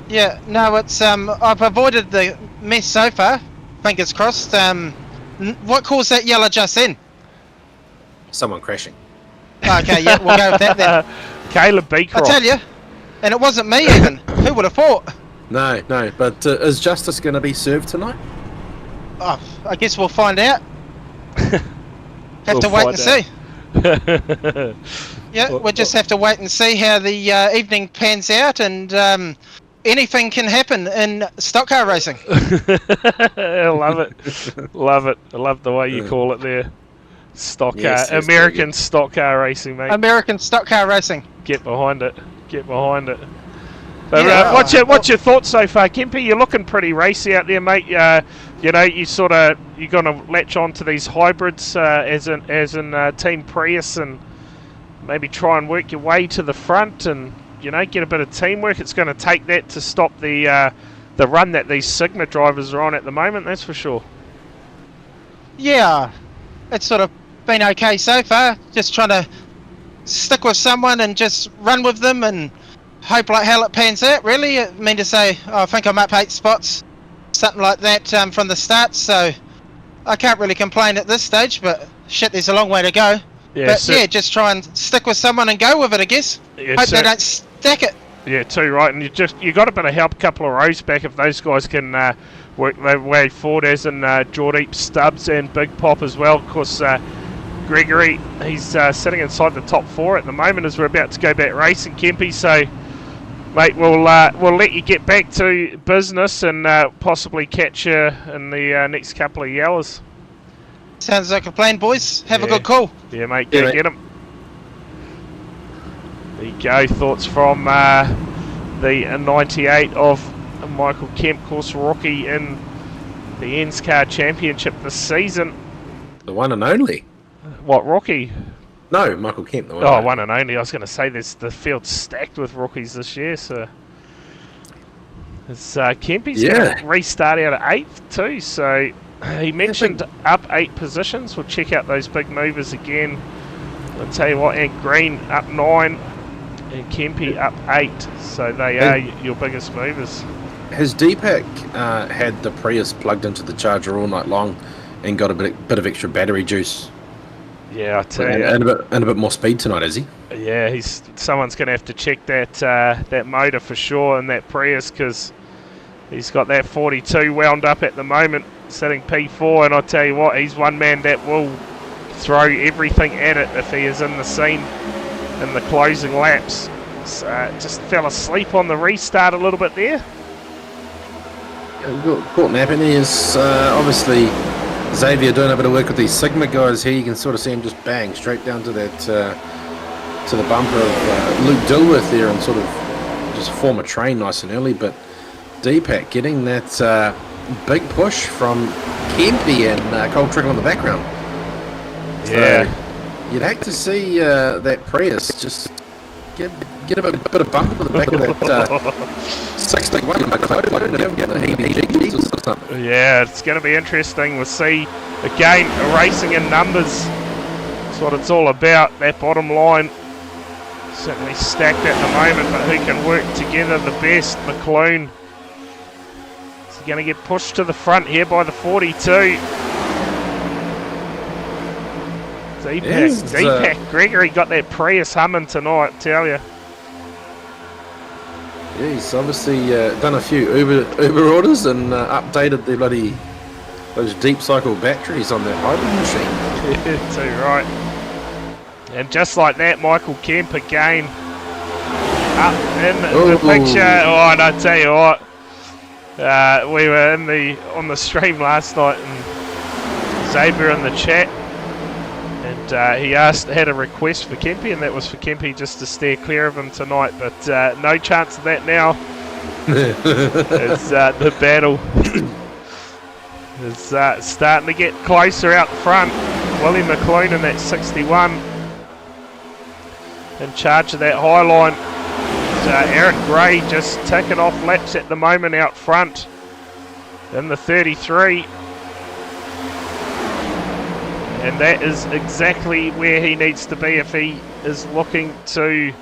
Yeah. No, it's I've avoided the mess so far. Fingers crossed. What caused that yellow just then? Someone crashing. Okay. Yeah, we'll go with that then. Caleb Beecroft. I tell you, and it wasn't me even. Who would have thought? No. But is justice going to be served tonight? Oh, I guess we'll find out. Have to wait and see. Yeah, we'll just have to wait and see how the evening pans out, and anything can happen in stock car racing. I love it. Love it. I love the way you call it there. Stock car. Yes, American stock car racing, mate. American stock car racing. Get behind it. Get behind it. But Yeah, what's your thoughts so far, Kempy? You're looking pretty racy out there, mate. You know, you're going to latch on to these hybrids as in Team Prius, and maybe try and work your way to the front, and get a bit of teamwork. It's going to take that to stop the run that these Sigma drivers are on at the moment. That's for sure. Yeah, it's sort of been okay so far. Just trying to stick with someone and just run with them and hope like hell it pans out, really. I mean to say, I think I'm up 8 spots, something like that from the start, so I can't really complain at this stage, but shit, there's a long way to go. Yeah, but yeah, just try and stick with someone and go with it, I guess. Yeah, hope they don't stack it. Yeah, too right, and you got a bit of help, a couple of rows back if those guys can work their way forward, as in Jordeep, Stubbs, and Big Pop as well. Of course, Gregory, he's sitting inside the top 4 at the moment as we're about to go back racing, Kempy. So, mate, we'll let you get back to business and possibly catch you in the next couple of hours. Sounds like a plan, boys. Have a good call. Yeah, mate, Yeah, go mate. get him. There you go, thoughts from the 98 of Michael Kemp, course rookie in the ENSCAR Championship this season. The one and only. What, rookie? No, Michael Kemp. The one. Oh, one and only. I was going to say the field's stacked with rookies this year, so it's Kempy's going to restart out at 8th too, so he mentioned up 8 positions. We'll check out those big movers again. I'll tell you what, and Green up 9 and Kempy up 8, so they are your biggest movers. Has Deepak had the Prius plugged into the charger all night long and got a bit of extra battery juice? Yeah, I tell you. And a bit more speed tonight, has he? Yeah, someone's going to have to check that motor for sure in that Prius, because he's got that 42 wound up at the moment, sitting P4, and I tell you what, he's one man that will throw everything at it if he is in the scene in the closing laps. So, just fell asleep on the restart a little bit there. Caught napping. Is obviously Xavier doing a bit of work with these Sigma guys here. You can sort of see him just bang straight down to that to the bumper of Luke Dilworth there, and sort of just form a train nice and early. But Deepak getting that big push from Kempy and Cole Trickle in the background. Yeah. So you'd hate to see that Prius just get a bit of bump with the back of that 61 McLaren. The heebie-jeebies or something. Yeah, it's going to be interesting. We'll see, again, racing in numbers. That's what it's all about, that bottom line. Certainly stacked at the moment, but who can work together the best? McLoone is going to get pushed to the front here by the 42. Deepak Gregory got that Prius humming tonight, tell you. Yeah, he's obviously done a few Uber orders and updated those deep cycle batteries on that hybrid machine. Yeah, too right. And just like that, Michael Kemp again up in the picture. Oh, and I tell you what, we were on the stream last night, and Xavier in the chat, and he had a request for Kempy, and that was for Kempy just to steer clear of him tonight. But no chance of that now. It's the battle is starting to get closer out front. Willie McLean in that 61. In charge of that high line. Aaron Gray just ticking off laps at the moment out front in the 33. And that is exactly where he needs to be if he is looking to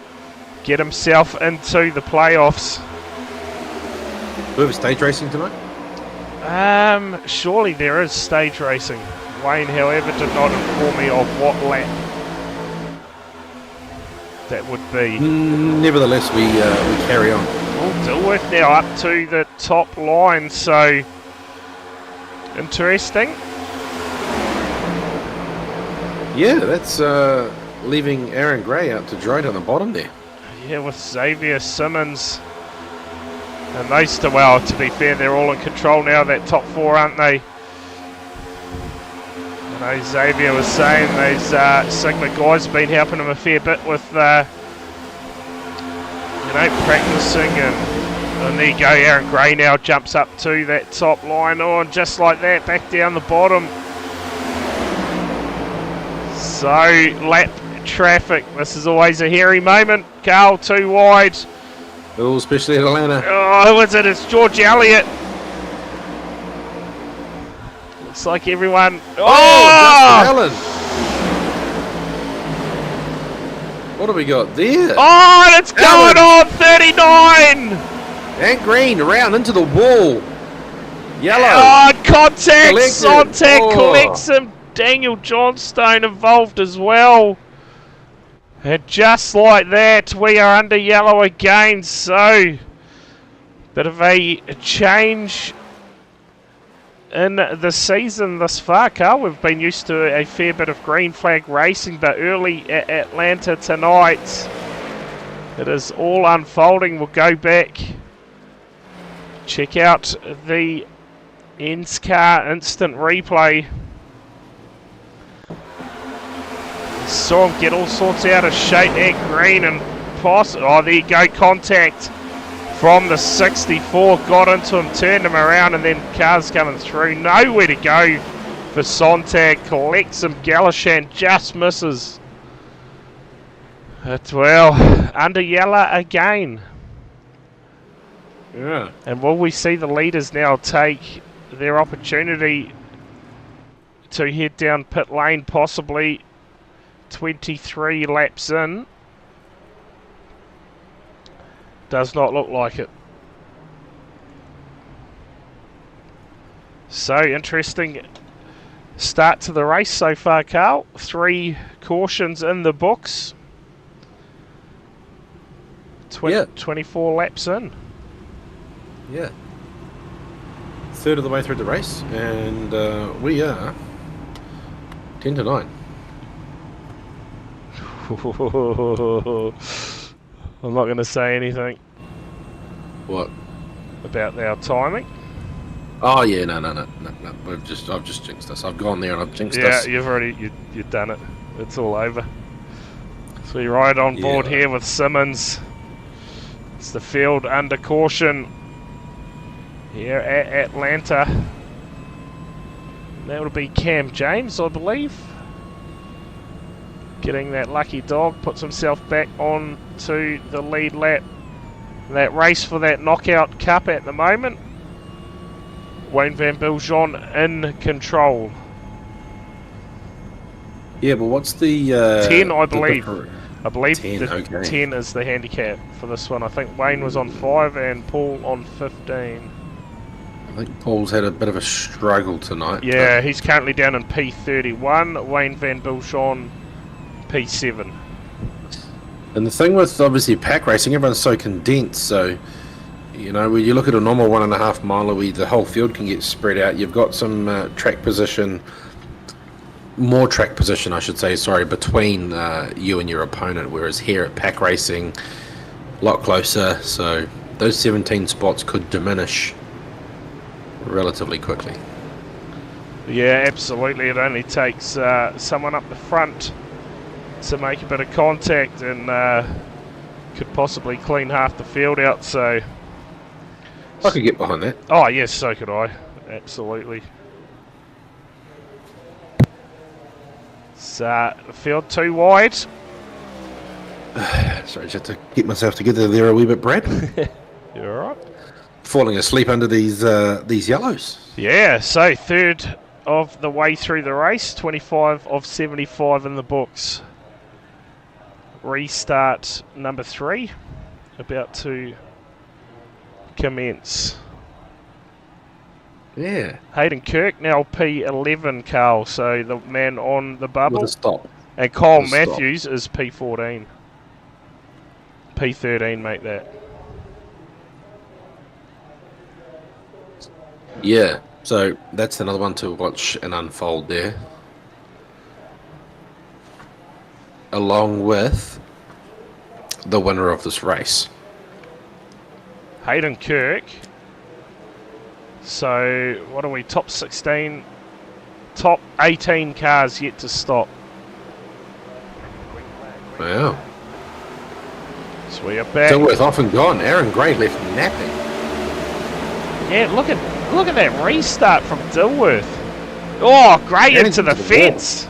get himself into the playoffs. Do we have stage racing tonight? Surely there is stage racing. Wayne, however, did not inform me of what lap that would be. Nevertheless, we carry on. Well, Dilworth now up to the top line, so interesting. Yeah, that's leaving Aaron Gray out to dry on the bottom there. Yeah, with Xavier Simmons. And those two, well, to be fair, they're all in control now, that top four, aren't they? I know Xavier was saying those Sigma guys have been helping him a fair bit with, practicing. And there you go, Aaron Gray now jumps up to that top line. Oh, and just like that, back down the bottom. So, lap traffic. This is always a hairy moment. Carl too wide. Oh, especially at Atlanta. Oh, who is it? It's George Elliott. Looks like everyone. Oh! Justin Allen. What have we got there? Oh, and it's going on 39. And green around into the wall. Yellow. Oh, contact. Collected. Sontag collects him. Daniel Johnstone involved as well. And just like that, we are under yellow again. So, bit of a change in the season thus far, Carl. We've been used to a fair bit of green flag racing, but early at Atlanta tonight, it is all unfolding. We'll go back, check out the ENSCAR instant replay. Saw him get all sorts out of shape at green and oh, there you go, contact from the 64, got into him, turned him around, and then cars coming through. Nowhere to go for Sontag, collects him, Galashan just misses. But, well, under yellow again. Yeah. And will we see the leaders now take their opportunity to head down pit lane, possibly 23 laps in? Does not look like it. So interesting start to the race so far, Carl. 3 cautions in the books. 24 laps in. Yeah. Third of the way through the race, and we are 10 to 9. I'm not going to say anything. What? About our timing. Oh yeah, no. I've just jinxed us. I've gone there and I've jinxed us. Yeah, you've already you've done it. It's all over. So you're right on board here with Simmons. It's the field under caution here at Atlanta. That would be Cam James, I believe. getting that lucky dog, puts himself back on to the lead lap. That race for that knockout cup at the moment. Wayne Van Biljon in control. Yeah, but what's the 10, I believe. I believe 10, the okay. 10 is the handicap for this one. I think Wayne was on 5 and Paul on 15. I think Paul's had a bit of a struggle tonight. Yeah, he's currently down in P31. Wayne Van Biljon P7. And the thing with obviously pack racing, everyone's so condensed. So, you know, when you look at a normal 1.5 miler, where the whole field can get spread out, you've got some track position, more track position, I should say, sorry, between you and your opponent. Whereas here at pack racing, a lot closer. So those 17 spots could diminish relatively quickly. Yeah, absolutely. It only takes someone up the front to make a bit of contact and could possibly clean half the field out. So I could get behind that. oh yes, so could I. Absolutely. So field too wide. Sorry, just had to get myself together there a wee bit, Brad. You alright? Falling asleep under these yellows. Yeah, so third of the way through the race, 25 of 75 in the books. Restart number 3 about to commence. Yeah. Hayden Kirk now P11, Carl, so the man on the bubble. With a stop. And Kyle with a stop. Matthews is P14. P13, make that. Yeah. So that's another one to watch and unfold there. Along with the winner of this race. Hayden Kirk. So, what are we? Top 16, top 18 cars yet to stop. Wow. So we are back. Dilworth off and gone. Aaron Gray left napping. Yeah, look at that restart from Dilworth. Oh, great And into the into the fence.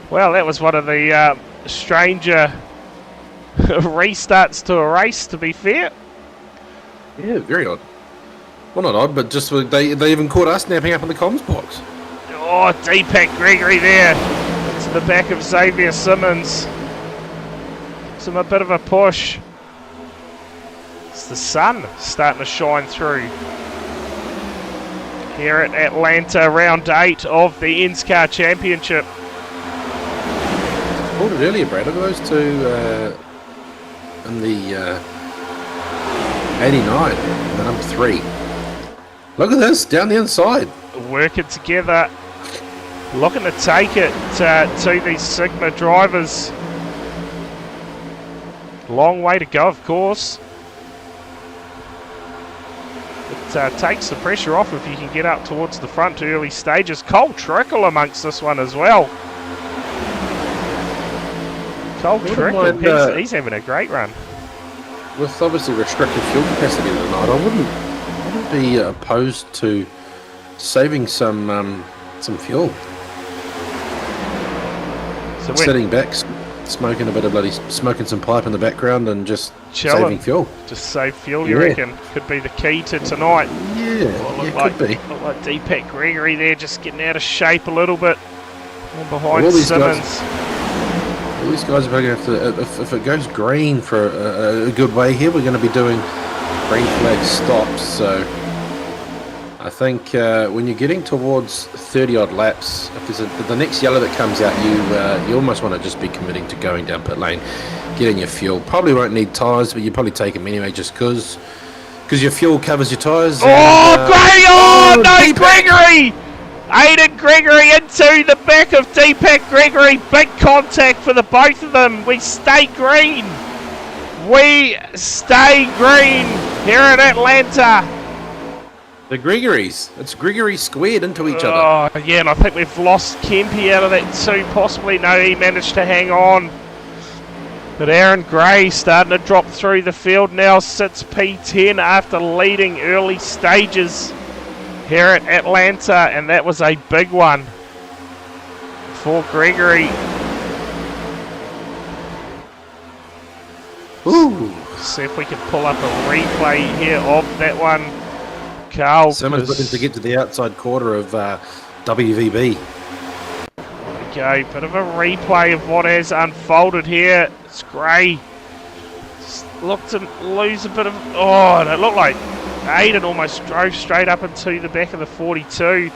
Well, that was one of the stranger restarts to a race, to be fair. Yeah, very odd. Well, not odd, but just they even caught us napping up in the comms box. Oh, Deepak Gregory there. To the back of Xavier Simmons. Some a bit of a push. It's the sun starting to shine through. Here at Atlanta, round 8 of the ENSCAR Championship. Called it earlier, Brad. Look at those two in the 89, the number 3. Look at this, down the inside. Working together. Looking to take it to these Sigma drivers. Long way to go, of course. It takes the pressure off if you can get up towards the front early stages. Cole Trickle amongst this one as well. Cole Trickle, he's having a great run. With obviously restricted fuel capacity tonight, I wouldn't be opposed to saving some fuel. So Sitting back, smoking a bit of smoking some pipe in the background and just chilling. saving fuel. Just save fuel, you Yeah. reckon? Could be the key to tonight. Yeah, could be. Look like Deepak Gregory there, just getting out of shape a little bit. And behind All these Simmons. All these guys are going to have to, if it goes green for a good way here, we're going to be doing green flag stops. So I think when you're getting towards 30 odd laps, if there's the next yellow that comes out, you almost want to just be committing to going down pit lane, getting your fuel. Probably won't need tyres, but you probably take them anyway just because your fuel covers your tyres. Gregory! Oh, no, Deepak. Gregory! Aiden Gregory into the back of Deepak Gregory. Big contact for the both of them. We stay green. We stay green here in Atlanta. The Gregorys. It's Gregory squared into each other. Oh, yeah, and I think we've lost Kempy out of that too, possibly. No, he managed to hang on. But Aaron Gray starting to drop through the field now, sits P10 after leading early stages here at Atlanta, and that was a big one for Gregory. Ooh. See if we can pull up a replay here of that one, Carl. Simmons looking to get to the outside quarter of WVB. There we go, bit of a replay of what has unfolded here. It's Gray. Looked to lose a bit of... Oh, and it looked like Aiden almost drove straight up into the back of the 42. It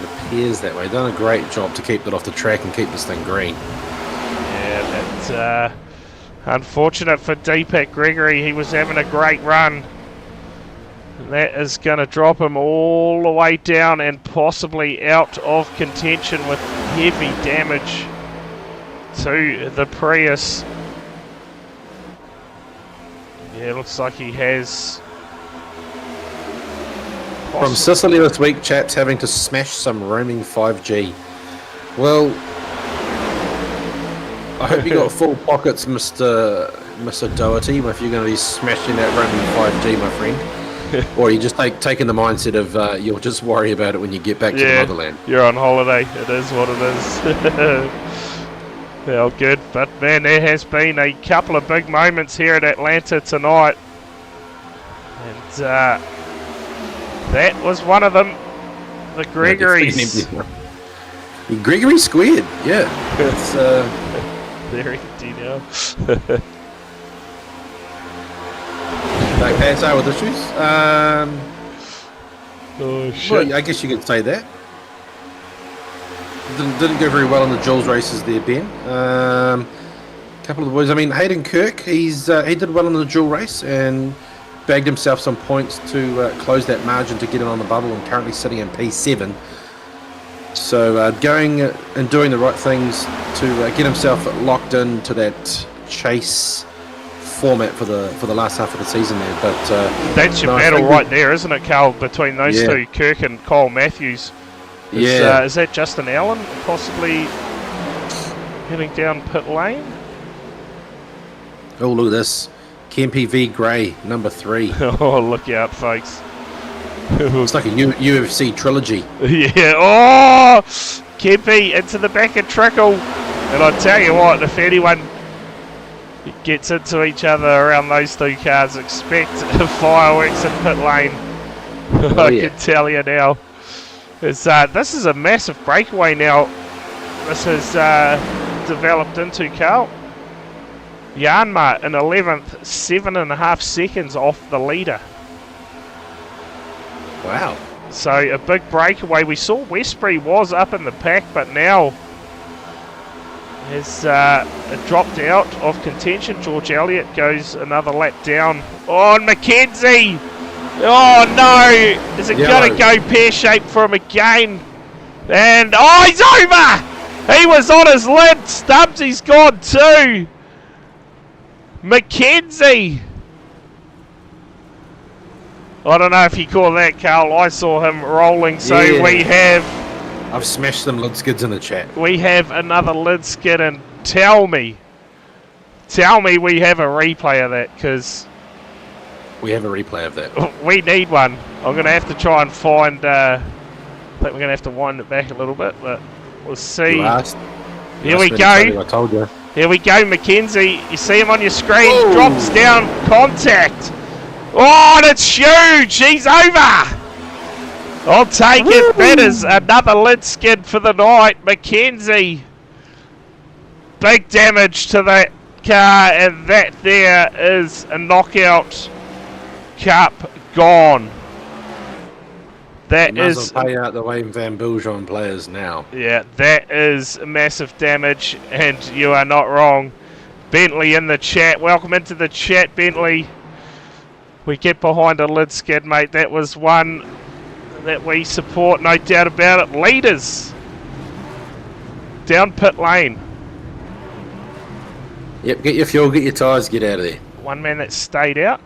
appears that way. Done a great job to keep that off the track and keep this thing green. Yeah, that's unfortunate for Deepak Gregory. He was having a great run. And that is going to drop him all the way down and possibly out of contention with heavy damage to the Prius. Yeah, looks like he has... From Sicily this week, chaps having to smash some roaming 5G. Well, I hope you got full pockets, Mr. Doherty, if you're going to be smashing that roaming 5G, my friend. Or you just taking the mindset of you'll just worry about it when you get back to the motherland. You're on holiday. It is what it is. Well, good. But, man, there has been a couple of big moments here at Atlanta tonight. And that was one of them. The Gregory's. Gregory squared, yeah. It's, There he now. Back PSA with issues. Oh, shit. Well, I guess you could say that. Didn't go very well in the Jules races there, Ben. Couple of the boys. I mean, Hayden Kirk, he did well in the Jules race and bagged himself some points to close that margin to get in on the bubble, and currently sitting in P7. So going and doing the right things to get himself locked into that chase format for the last half of the season there. But that's your battle right there, isn't it, Carl? Between those two, Kirk and Cole Matthews. Is that Justin Allen possibly heading down pit lane? Oh, look at this. Kempy v Gray, number 3. Oh, look out, folks. It's like a UFC trilogy. Yeah. Oh! Kempy into the back of Trickle. And I tell you what, if anyone gets into each other around those two cars, expect fireworks in pit lane. I can tell you now. This is a massive breakaway now. This has developed into, Carl. Yanmar in 11th, 7.5 seconds off the leader. Wow. So a big breakaway. We saw Westbury was up in the pack, but now has dropped out of contention. George Elliott goes another lap down. Oh, and McKenzie! Oh no! Is it going to go pear-shaped for him again? And oh, he's over! He was on his lid. Stubbsy's gone too. McKenzie! I don't know if you call that, Carl. I saw him rolling. So we have... I've smashed some lid skids in the chat. We have another lid skid, and tell me we have a replay of that, because... We have a replay of that. We need one. I'm going to have to try and find... I think we're going to have to wind it back a little bit, but we'll see. Here we go. I told you. Here we go, McKenzie. You see him on your screen. Ooh. Drops down. Contact. Oh, and it's huge. He's over. I'll take it. That is another lid skid for the night. McKenzie. Big damage to that car, and that there is a knockout cup gone. That is pay out the Wayne Van Biljon players now. Yeah, that is massive damage, and you are not wrong. Bentley in the chat. Welcome into the chat, Bentley. We get behind a lid skid, mate. That was one that we support, no doubt about it. Leaders down pit lane. Yep, get your fuel, get your tyres, get out of there. One man that stayed out.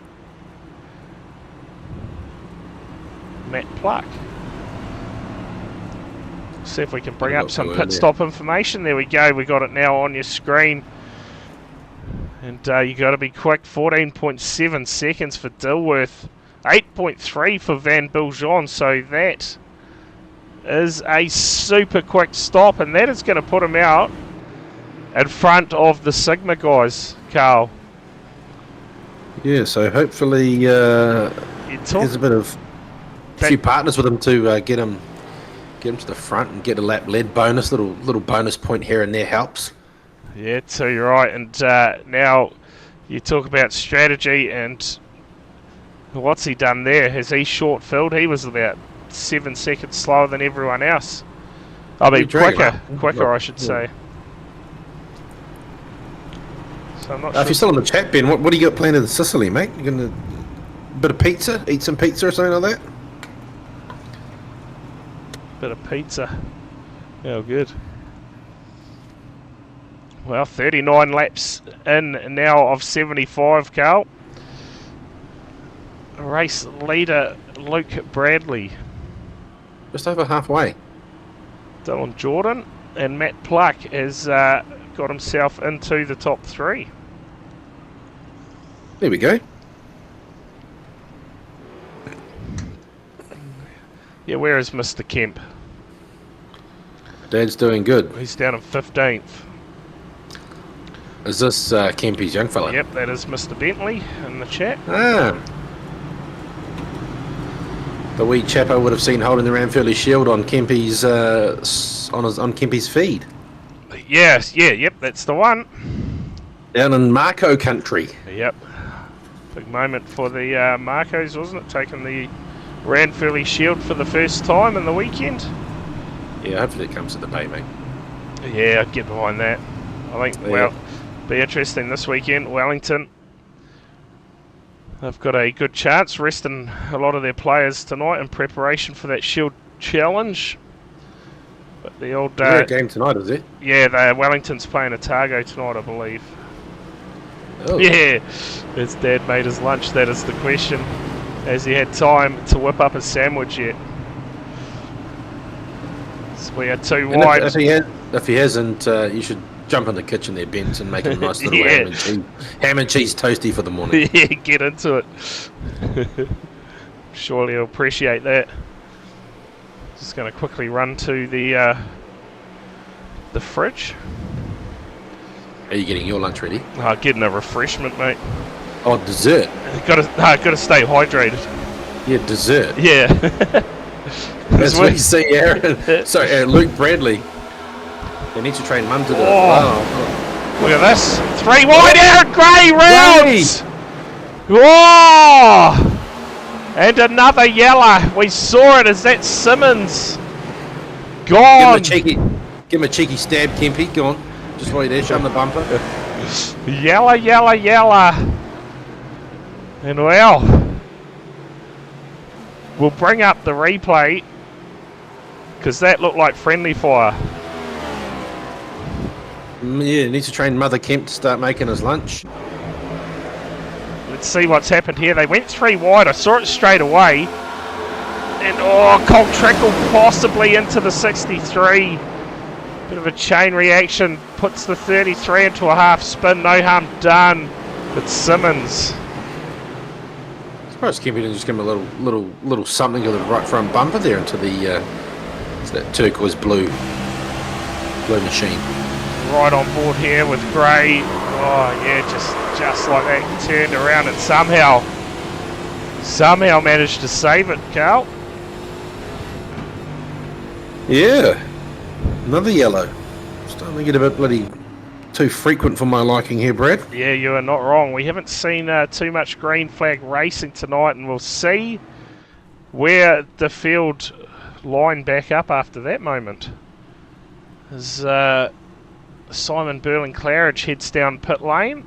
Matt Pluck. See if we can bring up some pit stop information. There we go. We got it now on your screen. And you got to be quick. 14.7 seconds for Dilworth. 8.3 for Van Biljon. So that is a super quick stop, and that is going to put him out in front of the Sigma guys, Carl. Yeah, so hopefully there's a few partners with him to get him to the front and get a lap lead bonus. Little bonus point here and there helps. Yeah, so you're right. And now you talk about strategy, and what's he done there? Has he short filled? He was about 7 seconds slower than everyone else. I mean, quicker, I should say. So I'm not sure. If you're still on the chat, Ben, what do you got planned in Sicily, mate? You gonna bit of pizza? Eat some pizza or something like that? Bit of pizza. Oh, good. Well, 39 laps in now of 75, Carl. Race leader Luke Bradley. Just over halfway. Dylan Jordan and Matt Pluck has got himself into the top 3. There we go. Yeah, where is Mr. Kemp? Dad's doing good. He's down in 15th. Is this Kempy's young fella? Yep, that is Mr. Bentley in the chat. Ah. The wee chap I would have seen holding the Ranfurly Shield on Kempy's on Kempy's feed. Yes, yep, that's the one. Down in Marco country. Yep. Big moment for the Marcos, wasn't it? Taking the Ranfurly Shield for the first time in the weekend. Yeah, hopefully it comes to the bay, mate. Yeah, I'd get behind that. I think, well, be interesting this weekend. Wellington, they've got a good chance resting a lot of their players tonight in preparation for that Shield Challenge. But the old game tonight, is it? Yeah, Wellington's playing Otago tonight, I believe. Oh. Yeah, his dad made his lunch. That is the question. Has he had time to whip up a sandwich yet? So we are 2 wide. If he hasn't, you should jump in the kitchen there, Bent, and make a nice little ham and cheese toasty for the morning. Yeah, get into it. Surely he'll appreciate that. Just going to quickly run to the fridge. Are you getting your lunch ready? Getting a refreshment, mate. Oh, dessert. Got to stay hydrated. Yeah, dessert. Yeah. That's what you see, Aaron. Sorry, Luke Bradley. They need to train Mum to do it. Oh. Look at this. 3 wide, Aaron Gray rounds. Whoa! And another yellow. We saw it. Is that Simmons? Gone. Give him a cheeky stab, Kempy. Go on. Just while you're there, show him the bumper. Yellow. And well, we'll bring up the replay because that looked like friendly fire. Yeah, needs to train Mother Kemp to start making his lunch. Let's see what's happened here. They went 3 wide. I saw it straight away. And Colt Trickle possibly into the 63. Bit of a chain reaction. Puts the 33 into a half spin. No harm done. But Simmons. I'm surprised Kempy didn't just give him a little something to the right front bumper there into the that turquoise blue machine. Right on board here with Gray. Oh yeah, just like that, turned around and somehow managed to save it, Carl. Yeah, another yellow. Starting to get a bit bloody too frequent for my liking here, Brad. Yeah, you are not wrong. We haven't seen too much green flag racing tonight, and we'll see where the field line back up after that moment. As Simon Burling-Claridge heads down pit lane.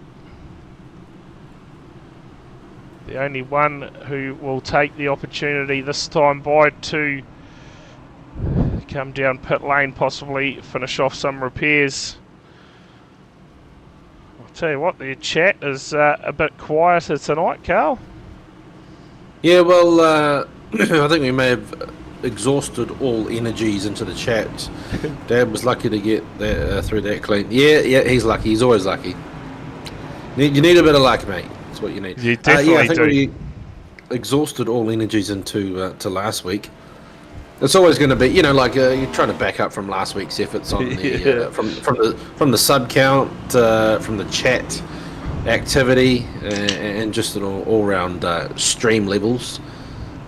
The only one who will take the opportunity this time by to come down pit lane, possibly finish off some repairs. I'll tell you what, the chat is a bit quieter tonight, Carl. Yeah, well, I think we may have exhausted all energies into the chat. Dad was lucky to get that through that clean. Yeah, he's lucky. He's always lucky. You need a bit of luck, mate. That's what you need. You definitely I think do. we exhausted all energies into to last week. It's always going to be, like you're trying to back up from last week's efforts on the from the sub count, from the chat activity, and just an all round stream levels.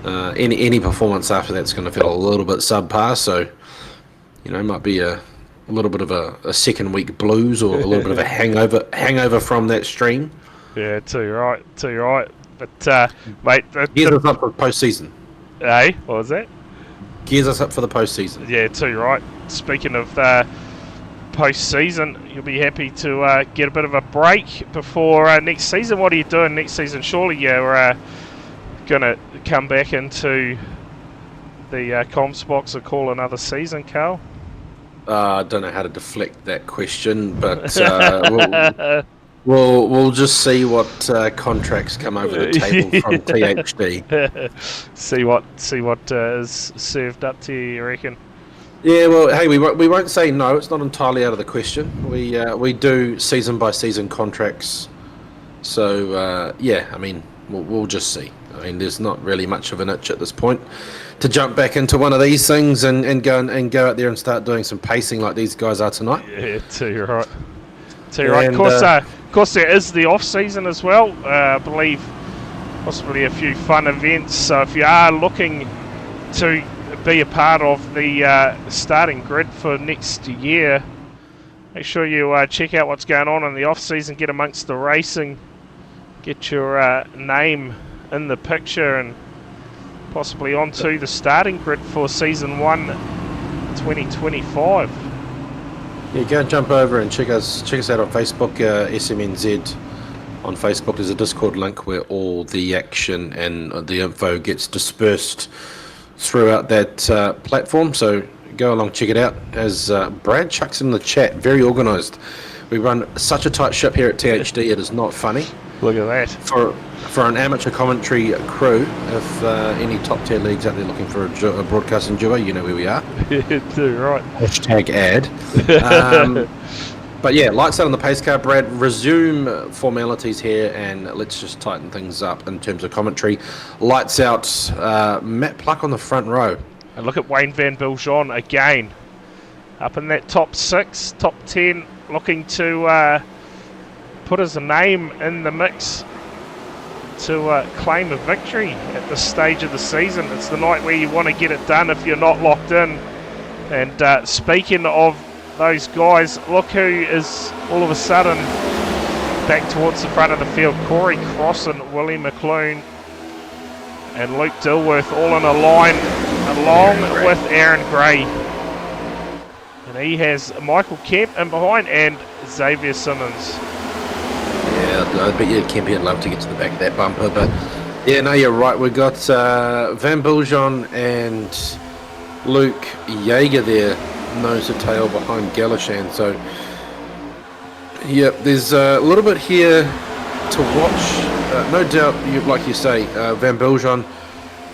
Any performance after that's going to feel a little bit subpar. So, might be a little bit of a second week blues or a little bit of a hangover from that stream. Yeah, too right. But mate, gears us up for postseason. Hey, what was that? Gears us up for the postseason. Yeah, too right. Speaking of postseason, you'll be happy to get a bit of a break before next season. What are you doing next season? Surely you're gonna come back into the comms box and call another season, Carl? I don't know how to deflect that question, but we'll just see what contracts come over the table from THD. see what is served up to you reckon? Yeah, well, hey, we won't say no. It's not entirely out of the question. We do season by season contracts, so yeah. I mean, we'll just see. I mean, there's not really much of an itch at this point to jump back into one of these things and go out there and start doing some pacing like these guys are tonight. Yeah, too right. Of course, there is the off season as well. I believe possibly a few fun events. So if you are looking to be a part of the starting grid for next year, make sure you check out what's going on in the off season. Get amongst the racing. Get your name in the picture and possibly onto the starting grid for season 1 2025. Yeah, go and jump over and check us out on Facebook, SMNZ on Facebook. There's a Discord link where all the action and the info gets dispersed throughout that platform, so go along, check it out. As Brad chucks in the chat, very organised. We run such a tight ship here at THD, it is not funny. Look at that. For an amateur commentary crew, if any top tier leagues out there looking for a broadcasting duo, you know where we are. Too right. Hashtag ad. But yeah, lights out on the pace car, Brad. Resume formalities here and let's just tighten things up in terms of commentary. Lights out, Matt Pluck on the front row. And look at Wayne Van Biljon again. Up in that top 6, top 10, looking to put his name in the mix to claim a victory at this stage of the season. It's the night where you want to get it done if you're not locked in. And speaking of those guys, look who is all of a sudden back towards the front of the field. Corey Crossan, Willie McClune and Luke Dilworth all in a line along with Aaron Gray. And he has Michael Kemp in behind and Xavier Simmons. Yeah, I bet you Kempy would love to get to the back of that bumper, but yeah, no, you're right. We've got Van Biljon and Luke Jaeger there, nose to tail behind Galashan. So, yeah, there's a little bit here to watch. No doubt, like you say, Van Biljon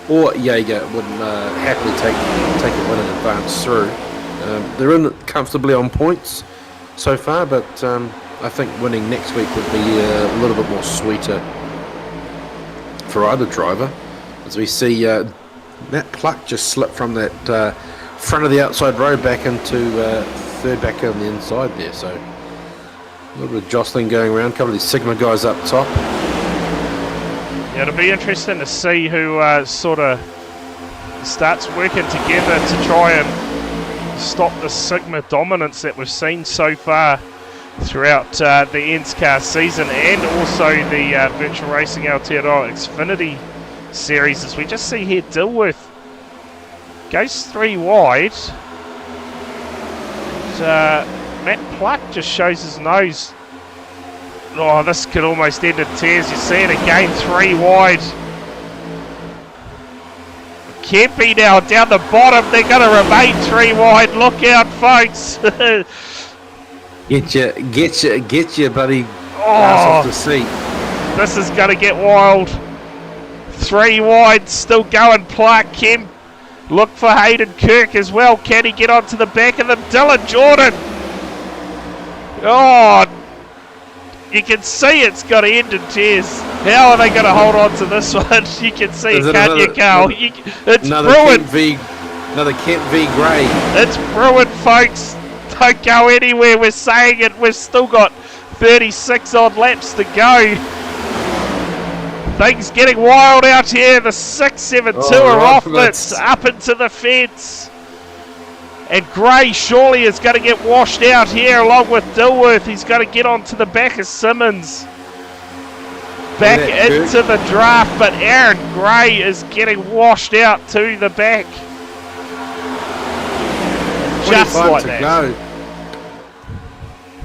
or Jaeger would happily take a win and advance through. They're in comfortably on points so far, but I think winning next week would be a little bit more sweeter for either driver. As we see Matt Pluck just slip from that front of the outside row back into third back on the inside there. So a little bit of jostling going around. A couple of these Sigma guys up top. Yeah, it'll be interesting to see who sort of starts working together to try and stop the Sigma dominance that we've seen so far throughout the ENSCAR season and also the Virtual Racing Aotearoa Xfinity series. As we just see here, Dilworth goes 3 wide. And, Matt Pluck just shows his nose. Oh, this could almost end in tears. You see it again, 3 wide. Kempy now down the bottom. They're going to remain 3 wide. Look out, folks. Get your buddy ass off the seat. This is going to get wild. 3 wide, still going. Pluck, Kemp. Look for Hayden Kirk as well. Can he get onto the back of them? Dylan Jordan. Oh, you can see it's got to end in tears. How are they going to hold on to this one? You can see it, can't you, Carl? It's another ruined. Another Kent v Gray. It's brewing, folks. Don't go anywhere. We're saying it. We've still got 36 odd laps to go. Things getting wild out here. The 672 are off it, up into the fence. And Gray surely is going to get washed out here along with Dilworth. He's going to get onto the back of Simmons. Back into the draft, but Aaron Gray is getting washed out to the back. Just like that. Go.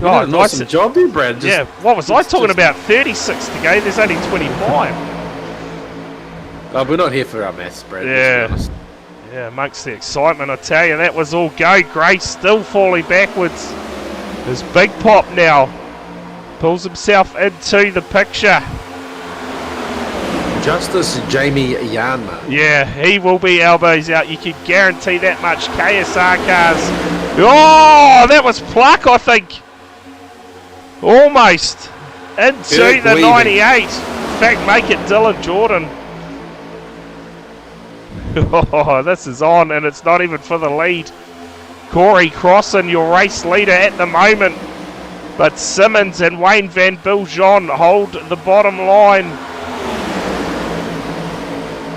Oh, nice job there, Brad. Yeah, what was I talking about? 36 to go. There's only 25. Oh, we're not here for our maths, Brad. Yeah. Yeah, amongst the excitement, I tell you, that was all go. Gray still falling backwards. There's Big Pop now. Pulls himself into the picture. Justice Jamie Yanma. Yeah, he will be elbows out. You can guarantee that much. KSR cars. Oh, that was Pluck, I think. Almost into Kirk the Weaving. 98. In fact, make it Dylan Jordan. Oh, this is on, and it's not even for the lead. Corey Crossan, your race leader at the moment. But Simmons and Wayne Van Biljon hold the bottom line.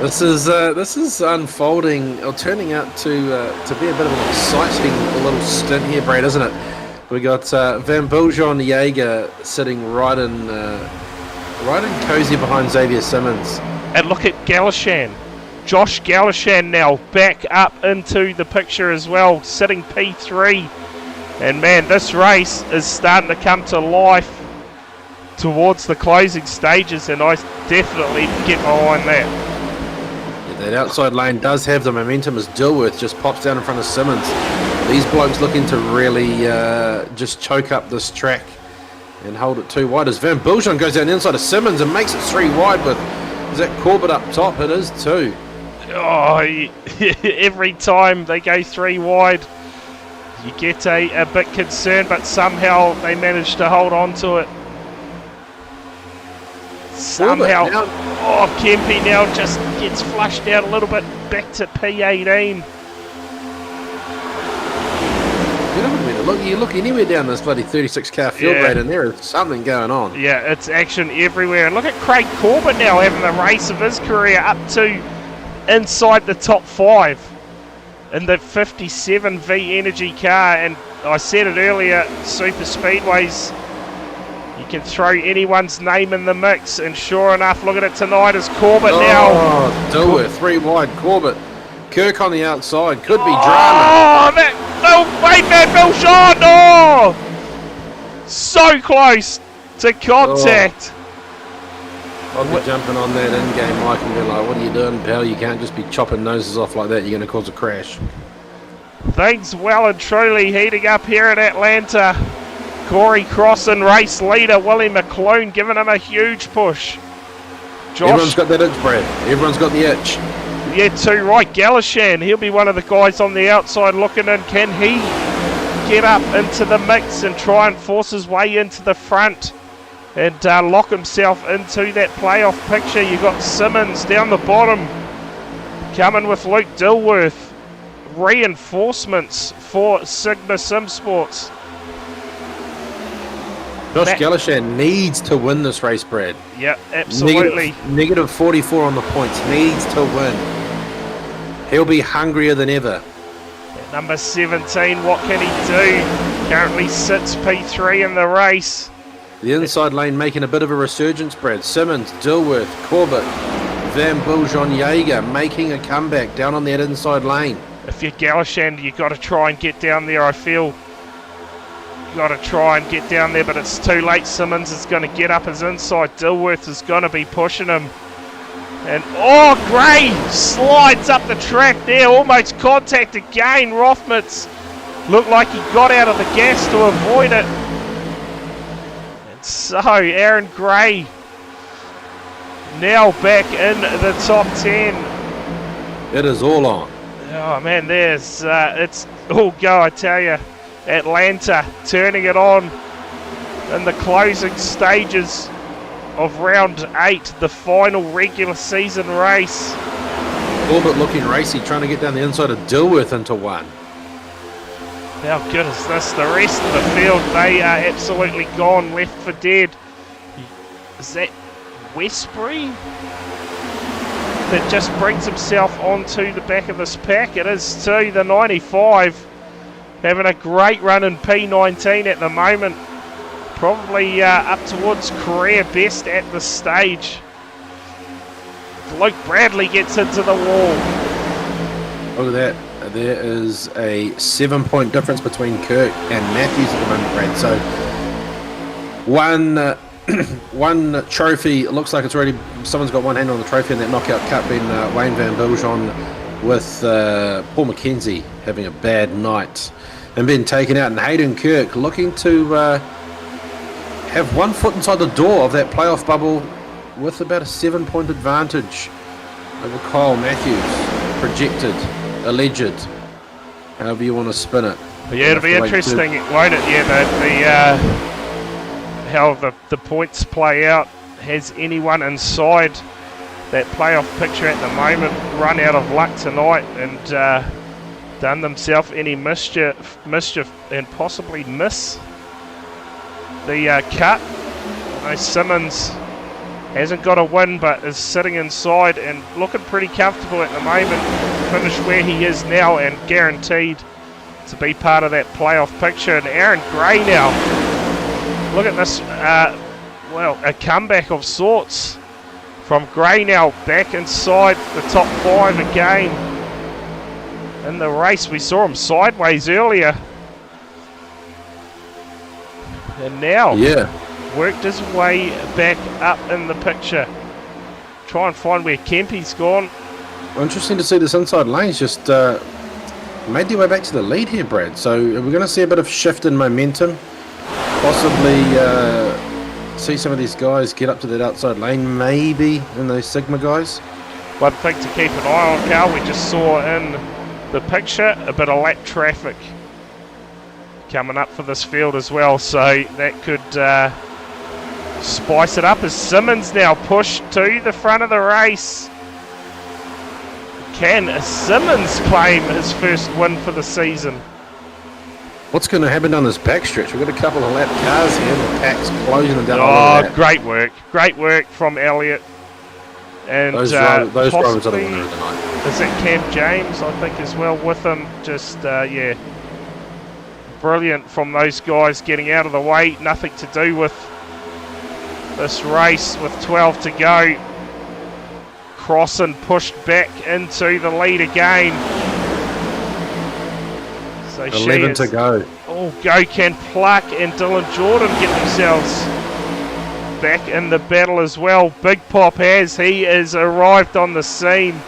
This is unfolding or turning out to be a bit of an exciting little stint here, Brad, isn't it? We got Van Biljon Jaeger sitting right in cozy behind Xavier Simmons. And look at Galashan. Josh Galashan now back up into the picture as well, sitting P3. And man, this race is starting to come to life towards the closing stages, and I definitely get behind that. That outside lane does have the momentum as Dilworth just pops down in front of Simmons. These blokes looking to really just choke up this track and hold it too wide as Van Biljon goes down the inside of Simmons and makes it 3 wide with, is that Corbett up top? It is too. Oh, every time they go 3 wide, you get a bit concerned, but somehow they manage to hold on to it. Somehow, oh, Kempe now just gets flushed out a little bit back to P18. You look anywhere down this bloody 36 car field rate and there is something going on. Yeah, it's action everywhere. And look at Craig Corbett now having the race of his career up to inside the top 5 in the 57V Energy car. And I said it earlier, super speedways, you can throw anyone's name in the mix, and sure enough, look at it tonight as Corbett now. Oh, Dilworth, 3 wide, Corbett. Kirk on the outside, could be drama. Oh, wait, Van Biljon! Oh! So close to contact. I'll be jumping on that in-game mic and be like, what are you doing, pal? You can't just be chopping noses off like that, you're going to cause a crash. Things well and truly heating up here in Atlanta. Corey Crossan, race leader. Willie McClune giving him a huge push. Everyone's got that itch, Brad. Everyone's got the itch. Yeah, too right. Galashan, he'll be one of the guys on the outside looking in. Can he get up into the mix and try and force his way into the front and lock himself into that playoff picture? You've got Simmons down the bottom coming with Luke Dilworth. Reinforcements for Sigma Sim Sports. Josh Galashan needs to win this race, Brad. Yeah, absolutely. Negative 44 on the points. Needs to win. He'll be hungrier than ever. At number 17, what can he do? Currently sits P3 in the race. The inside lane making a bit of a resurgence, Brad. Simmons, Dilworth, Corbett, Van Biljon Jaeger making a comeback down on that inside lane. If you're Galashan, you've got to try and get down there, I feel. Got to try and get down there, but it's too late. Simmons is going to get up his inside. Dilworth is going to be pushing him. And, oh, Gray slides up the track there. Almost contact again. Rothmitz looked like he got out of the gas to avoid it. And so, Aaron Gray now back in the top 10. It is all on. Oh, man, there's, it's all go, I tell you. Atlanta turning it on in the closing stages of round 8, the final regular season race. Corbett looking racy, trying to get down the inside of Dilworth into one. How good is this? The rest of the field, they are absolutely gone, left for dead. Is that Westbury that just brings himself onto the back of this pack? It is too, the 95. Having a great run in P19 at the moment. Probably up towards career best at this stage. Luke Bradley gets into the wall. Look at that. There is a 7-point difference between Kirk and Matthews at the moment, Brad. So one trophy, it looks like it's already, someone's got one hand on the trophy in that knockout cup, being Wayne Van Biljon, with Paul McKenzie having a bad night and being taken out, and Hayden Kirk looking to have 1 foot inside the door of that playoff bubble with about a 7-point advantage over Kyle Matthews, projected, alleged, however you want to spin it. Yeah, it'll be interesting, won't it? Yeah, how the points play out. Has anyone inside that playoff picture at the moment run out of luck tonight and done themselves any mischief and possibly miss the cut? I know Simmons hasn't got a win but is sitting inside and looking pretty comfortable at the moment. Finished where he is now and guaranteed to be part of that playoff picture. And Aaron Gray now, look at this, well, a comeback of sorts from Gray now, back inside the top 5 again in the race. We saw him sideways earlier and now worked his way back up in the picture. Try and find where Kempy's gone. Well, interesting to see this inside lane's just made their way back to the lead here, Brad. So we're going to see a bit of shift in momentum. Possibly see some of these guys get up to that outside lane, maybe, in those Sigma guys. One thing to keep an eye on, Carl, we just saw in the picture a bit of lap traffic coming up for this field as well, so that could spice it up as Simmons now pushed to the front of the race. Can Simmons claim his first win for the season? What's going to happen down this backstretch? We've got a couple of lap cars here and the pack's closing them down. Oh, great work from Elliott. And those drivers are the possibly, winner of the night. is it Cam James, I think, as well with him. Just, yeah, brilliant from those guys getting out of the way. Nothing to do with this race with 12 to go. Crossan pushed back into the lead again. So 11 to go. Oh, Can Pluck and Dylan Jordan get themselves back in the battle as well. Big Pop he has arrived on the scene.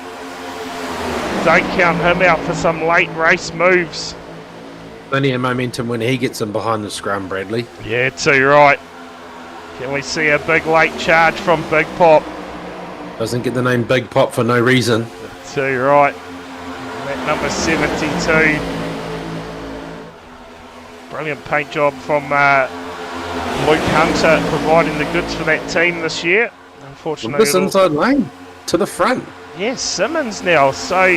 Don't count him out for some late race moves. Plenty of momentum when he gets in behind the scrum, Bradley. Yeah, too right. Can we see a big late charge from Big Pop? Doesn't get the name Big Pop for no reason. Too right. That number 72. Brilliant paint job from Luke Hunter, providing the goods for that team this year. Unfortunately, this inside lane to the front. Yes, Simmons now. So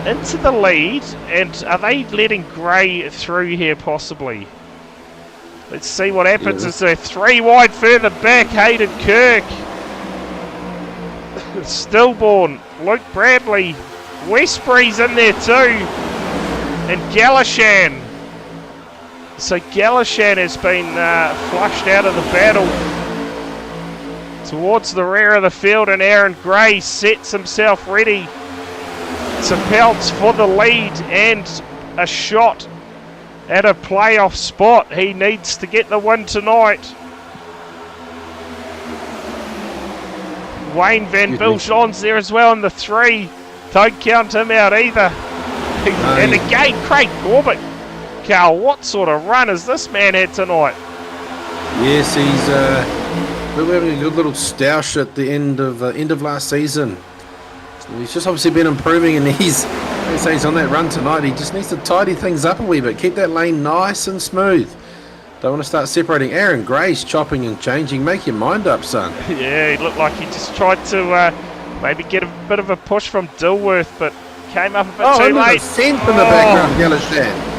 into the lead, and are they letting Gray through here possibly? Let's see what happens. Is there 3 wide further back? Hayden Kirk, Stillborn, Luke Bradley, Westbury's in there too, and Galashan. So Galashan has been flushed out of the battle towards the rear of the field, and Aaron Gray sets himself ready to pounce for the lead and a shot at a playoff spot. He needs to get the win tonight. Wayne Van Biljon's there as well in the 3. Don't count him out either. And again, Craig Corbett. Carl, what sort of run has this man had tonight? Yes, we were having a good little stoush at the end of last season. So he's just obviously been improving, and he's on that run tonight. He just needs to tidy things up a wee bit, keep that lane nice and smooth. Don't want to start separating. Aaron Gray's chopping and changing. Make your mind up, son. Yeah, he looked like he just tried to Maybe get a bit of a push from Dilworth, but came up a bit too under late. the fence in the background, Galashan.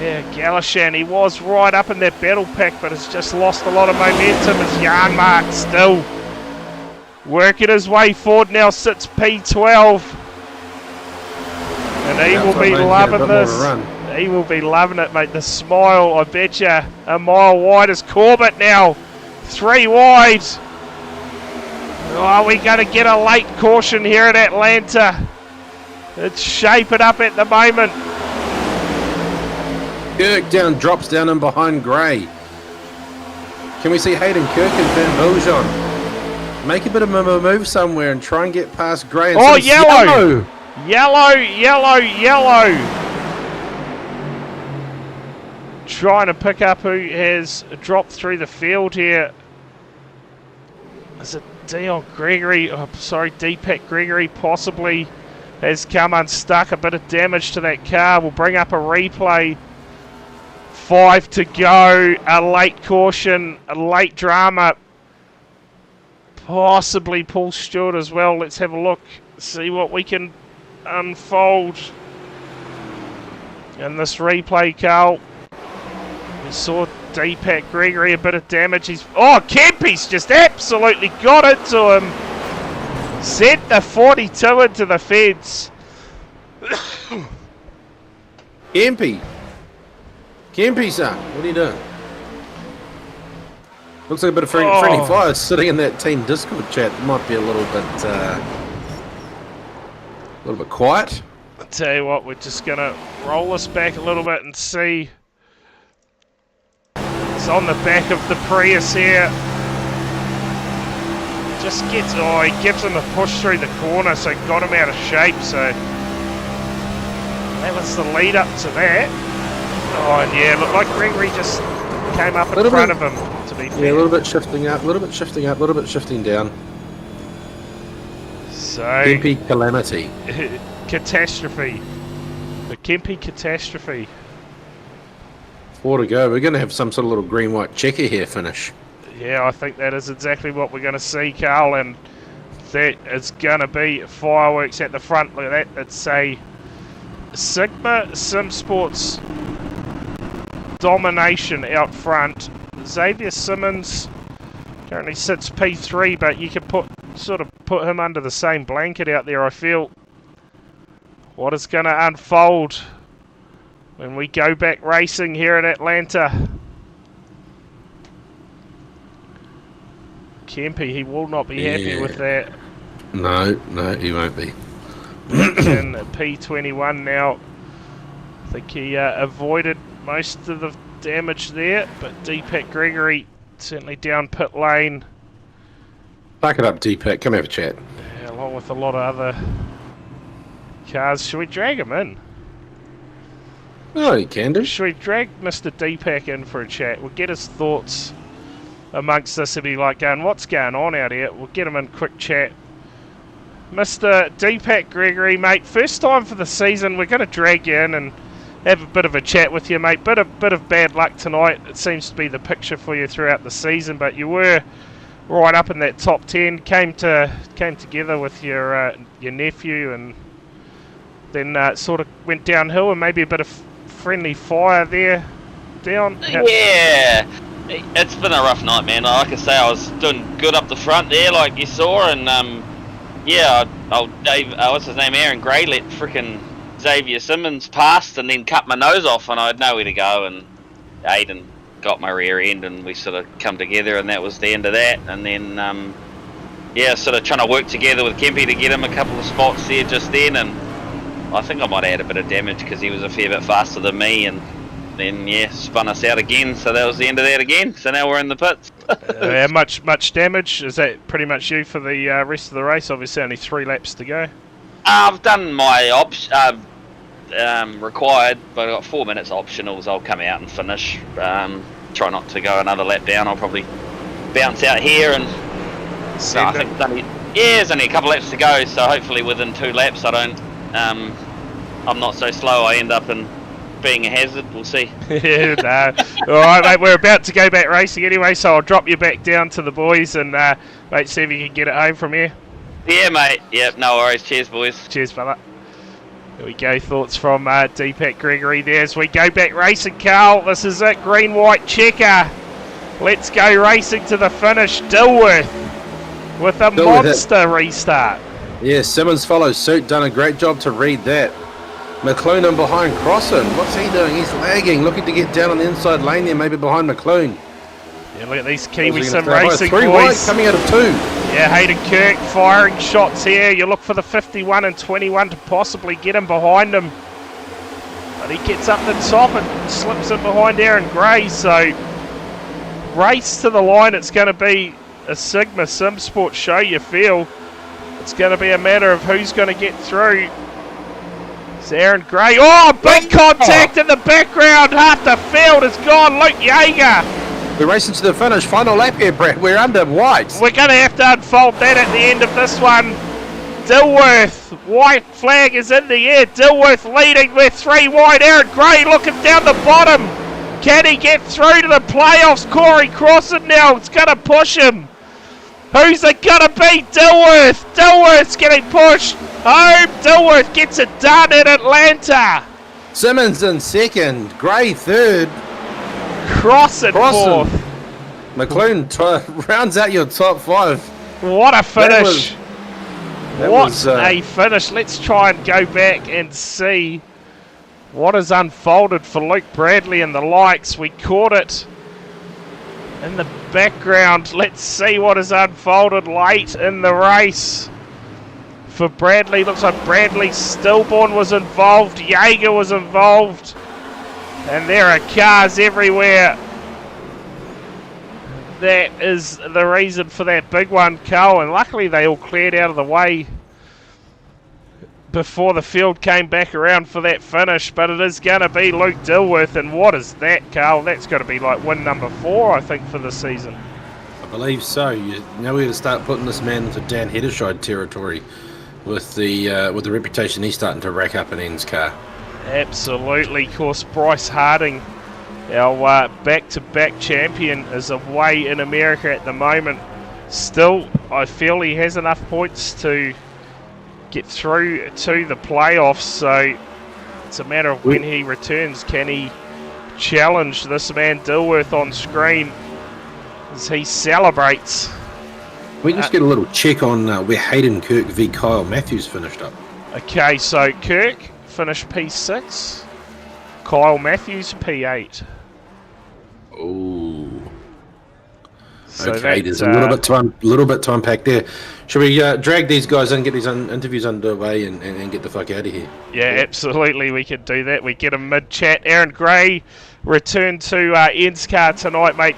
Yeah, Galashan, he was right up in that battle pack, but has just lost a lot of momentum as Yarnmark still working his way forward. Now sits P12. And he will be loving this. He will be loving it, mate. The smile, I bet you, a mile wide is Corbett now. 3 wide. Oh, we're going to get a late caution here at Atlanta. It's shaping up at the moment. Kirk drops down in behind Gray. Can we see Hayden Kirk and Van Biljon make a bit of a move somewhere and try and get past Gray? And Oh, yellow! Yellow! Trying to pick up who has dropped through the field here. Is it Dion Gregory? Oh, sorry, Deepak Gregory possibly has come unstuck. A bit of damage to that car. We'll bring up a replay. 5 to go. A late caution. A late drama. Possibly Paul Stewart as well. Let's have a look. See what we can unfold in this replay, Carl. We saw Deepak Gregory, a bit of damage. Kempy's just absolutely got it to him. Sent the 42 into the fence. Kempy, son, what are you doing? Looks like a bit of friendly fire sitting in that team Discord chat. Might be a little bit quiet. I'll tell you what, we're just going to roll this back a little bit and see. It's on the back of the Prius here. Just he gives him a push through the corner, so got him out of shape. So that was the lead up to that. Oh, and yeah, looked like Gregory just came up in front of him, to be fair. Yeah, a little bit shifting up, a little bit shifting up, a little bit shifting down. So Kempy calamity. Catastrophe. The Kempy catastrophe. 4 to go. We're going to have some sort of little green-white checker here finish. Yeah, I think that is exactly what we're going to see, Carl, and that is going to be fireworks at the front like that. It's a Sigma Sim Sports domination out front. Xavier Simmons currently sits P3, but you can put him under the same blanket out there, I feel. What is going to unfold when we go back racing here in Atlanta? Kempy, he will not be happy with that. No, he won't be. In P21 now. I think he avoided most of the damage there, but Deepak Gregory certainly down pit lane. Back it up, Deepak. Come have a chat. Yeah, along with a lot of other cars. Should we drag him in? Oh, you can do. Should we drag Mr. Deepak in for a chat? We'll get his thoughts amongst us. He'll be like going, what's going on out here? We'll get him in quick chat. Mr. Deepak Gregory, mate, first time for the season. We're going to drag you in and have a bit of a chat with you, mate. Bit of bad luck tonight. It seems to be the picture for you throughout the season, but you were right up in that top 10. Came together with your nephew, and then sort of went downhill, and maybe a bit of friendly fire there. Yeah, it's been a rough night, man. Like I say, I was doing good up the front there, like you saw, and yeah, what's his name, Aaron Gray let frickin' Xavier Simmons pass and then cut my nose off, and I had nowhere to go, and Aiden got my rear end, and we sort of come together, and that was the end of that. And then yeah, sort of trying to work together with Kempy to get him a couple of spots there just then, and I think I might have had a bit of damage because he was a fair bit faster than me, and then yeah, spun us out again, so that was the end of that again. So now we're in the pits. Yeah, much damage. Is that pretty much you for the rest of the race? Obviously only 3 laps to go. I've done my required, but I've got 4 minutes optionals. I'll come out and finish. Try not to go another lap down. I'll probably bounce out here, and so I think there's only a couple laps to go, so hopefully within 2 laps I don't I'm not so slow I end up in being a hazard. We'll see. Yeah, no. Alright, mate, we're about to go back racing anyway, so I'll drop you back down to the boys and mate, see if you can get it home from here. Yeah, mate. Yep, no worries. Cheers, boys. Cheers, fella. There we go. Thoughts from Deepak Gregory there as we go back racing, Carl. This is it. Green-white checker. Let's go racing to the finish. Dilworth with a monster restart. Yeah, Simmons follows suit. Done a great job to read that. McLoone in behind Crossan. What's he doing? He's lagging. Looking to get down on the inside lane there, maybe behind McLoone. Yeah, look at these Kiwi Sim racing three boys. wide coming out of 2. Yeah, Hayden Kirk firing shots here. You look for the 51 and 21 to possibly get him behind him. But he gets up the top and slips in behind Aaron Gray. So, race to the line. It's going to be a Sigma Sim Sport show, you feel. It's going to be a matter of who's going to get through. It's Aaron Gray. Oh, big contact in the background. Half the field is gone. Luke Yeager. We're racing to the finish. Final lap here, Brett. We're under white. We're going to have to unfold that at the end of this one. Dilworth, white flag is in the air. Dilworth leading with 3 wide. Aaron Gray looking down the bottom. Can he get through to the playoffs? Corey Crossan now. It's going to push him. Who's it going to be? Dilworth. Dilworth's getting pushed. Home. Dilworth gets it done in Atlanta. Simmons in second. Gray third. Crossan fourth. McLoone rounds out your top 5. What a finish. That What was, a finish. Let's try and go back and see what has unfolded for Luke Bradley and the likes. We caught it in the background. Let's see what has unfolded late in the race. For Bradley, looks like Bradley Stillborn was involved. Yeager was involved. And there are cars everywhere. That is the reason for that big one, Carl. And luckily they all cleared out of the way before the field came back around for that finish. But it is going to be Luke Dilworth. And what is that, Carl? That's got to be like win number 4, I think, for the season. I believe so. Now we're going to start putting this man into Dan Hedderscheid territory with the reputation he's starting to rack up in ENSCAR. Absolutely. Of course, Bryce Harding, our back-to-back champion, is away in America at the moment. Still, I feel he has enough points to get through to the playoffs, so it's a matter of when he returns. Can he challenge this man Dilworth on screen as he celebrates? We just get a little check on where Hayden Kirk v Kyle Matthews finished up. Okay, so Kirk finished P6, Kyle Matthews P8. Oh. So okay, there's a little bit to unpack there. Should we drag these guys in, get these interviews underway, and get the fuck out of here? Yeah, absolutely, we could do that. We get him mid-chat. Aaron Gray returned to ENSCAR tonight, mate.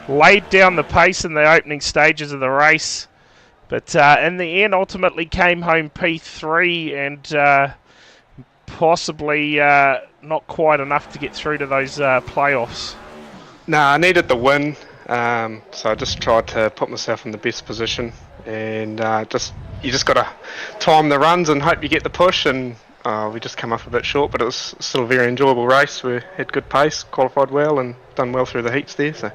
Laid down the pace in the opening stages of the race, but in the end ultimately came home P3 and possibly not quite enough to get through to those playoffs. Nah, I needed the win, so I just tried to put myself in the best position, and you just got to time the runs and hope you get the push, and we just come up a bit short, but it was still a very enjoyable race. We had good pace, qualified well, and done well through the heats there. So.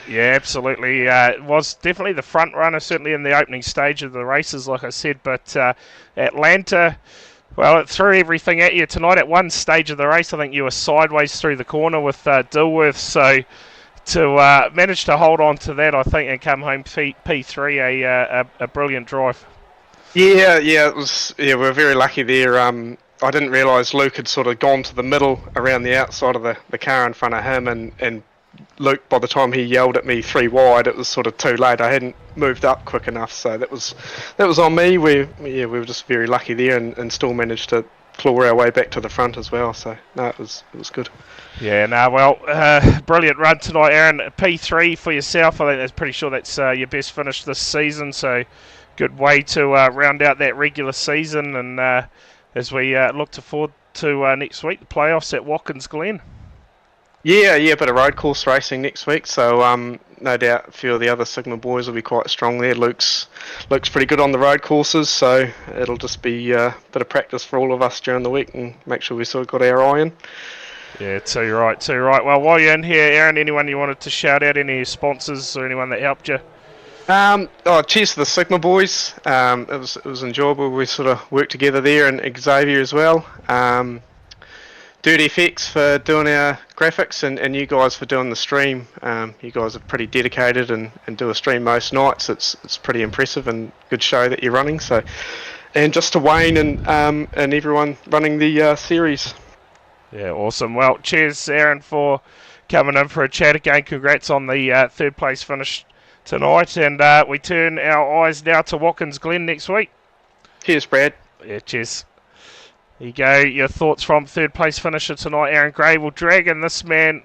Yeah, absolutely. It was definitely the front runner, certainly in the opening stage of the races, like I said. But Atlanta, well, it threw everything at you tonight. At one stage of the race, I think you were sideways through the corner with Dilworth. So to manage to hold on to that, I think, and come home P3, a brilliant drive. Yeah, it was. Yeah, we were very lucky there. I didn't realise Luke had sort of gone to the middle around the outside of the car in front of him, and Luke, by the time he yelled at me 3 wide, it was sort of too late. I hadn't moved up quick enough, so that was on me. We were just very lucky there, and still managed to claw our way back to the front as well. So no, it was good. Yeah, no, well, brilliant run tonight, Aaron. P3 for yourself. I think that's pretty sure that's your best finish this season. So good way to round out that regular season, and as we look forward to next week, the playoffs at Watkins Glen. Yeah, a bit of road course racing next week, so no doubt a few of the other Sigma boys will be quite strong there. Luke's pretty good on the road courses, so it'll just be a bit of practice for all of us during the week and make sure we sort of got our eye in. Yeah, too right. Well, while you're in here, Aaron, anyone you wanted to shout out, any sponsors or anyone that helped you? Cheers to the Sigma boys. It was enjoyable. We sort of worked together there, and Xavier as well. Dirty FX for doing our graphics, and you guys for doing the stream. You guys are pretty dedicated and do a stream most nights. It's pretty impressive and good show that you're running. So, and just to Wayne and everyone running the series. Yeah, awesome. Well, cheers, Aaron, for coming in for a chat again. Congrats on the third place finish tonight, and we turn our eyes now to Watkins Glen next week. Cheers, Brad. Yeah, cheers. There you go. Your thoughts from third place finisher tonight, Aaron Gray. Well, Dragon, this man,